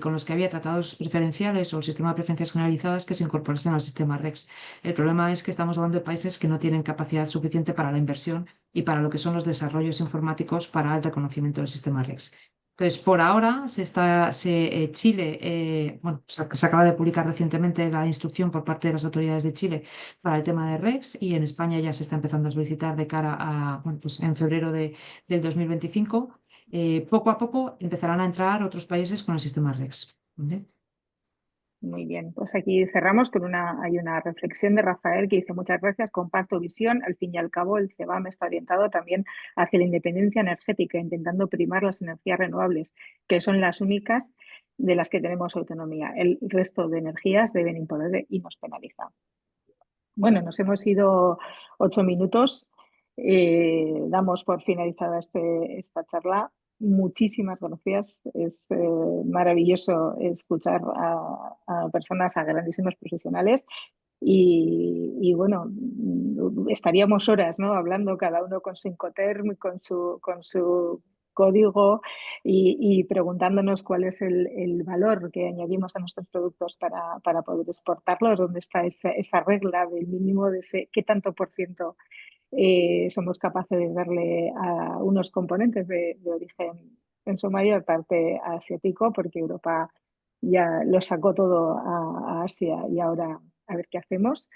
con los que había tratados preferenciales o el sistema de preferencias generalizadas que se incorporasen al sistema REX. El problema es que estamos hablando de países que no tienen capacidad suficiente para la inversión y para lo que son los desarrollos informáticos para el reconocimiento del sistema REX. Entonces, por ahora, Chile, bueno, se acaba de publicar recientemente la instrucción por parte de las autoridades de Chile para el tema de REX, y en España ya se está empezando a solicitar de cara a, bueno, pues en febrero del 2025. Poco a poco empezarán a entrar otros países con el sistema REX. ¿Vale? Muy bien, pues aquí cerramos con hay una reflexión de Rafael que dice: muchas gracias, comparto visión. Al fin y al cabo, el CBAM está orientado también hacia la independencia energética, intentando primar las energías renovables, que son las únicas de las que tenemos autonomía. El resto de energías deben imponer y nos penalizan. Bueno, nos hemos ido 8 minutos. Damos por finalizada esta charla. Muchísimas gracias. Es maravilloso escuchar a personas, a grandísimos profesionales. Y bueno, estaríamos horas, ¿no?, hablando cada uno con su Incoterm, con su código, y preguntándonos cuál es el valor que añadimos a nuestros productos para poder exportarlos, dónde está esa regla del mínimo, de ese qué tanto por ciento somos capaces de darle a unos componentes de origen en su mayor parte asiático, porque Europa ya lo sacó todo a Asia, y ahora a ver qué hacemos.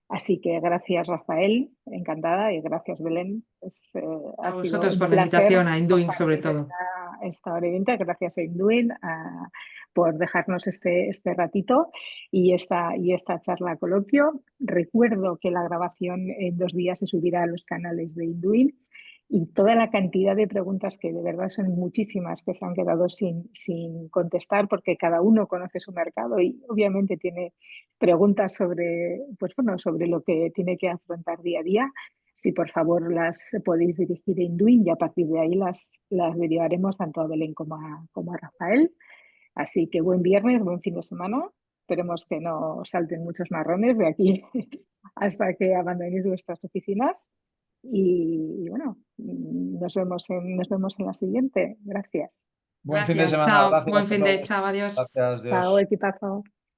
Así que gracias, Rafael, encantada, y gracias, Belén. A Ha sido vosotros un por la placer invitación, a Induing sobre compartir todo. esta hora y 20. Gracias a Induin por dejarnos este ratito y esta charla coloquio. Recuerdo que la grabación en 2 días se subirá a los canales de Induin, y toda la cantidad de preguntas, que de verdad son muchísimas, que se han quedado sin contestar, porque cada uno conoce su mercado y obviamente tiene preguntas sobre, pues bueno, sobre lo que tiene que afrontar día a día. Si por favor las podéis dirigir a Induin, y a partir de ahí las derivaremos tanto a Belén como a Rafael. Así que buen viernes, buen fin de semana. Esperemos que no salten muchos marrones de aquí hasta que abandonéis vuestras oficinas. Y bueno, nos vemos en la siguiente. Gracias. Buen fin de Gracias, semana. chao. Gracias Buen a fin de, todos. chao, adiós. Gracias, Chao, Dios. equipazo.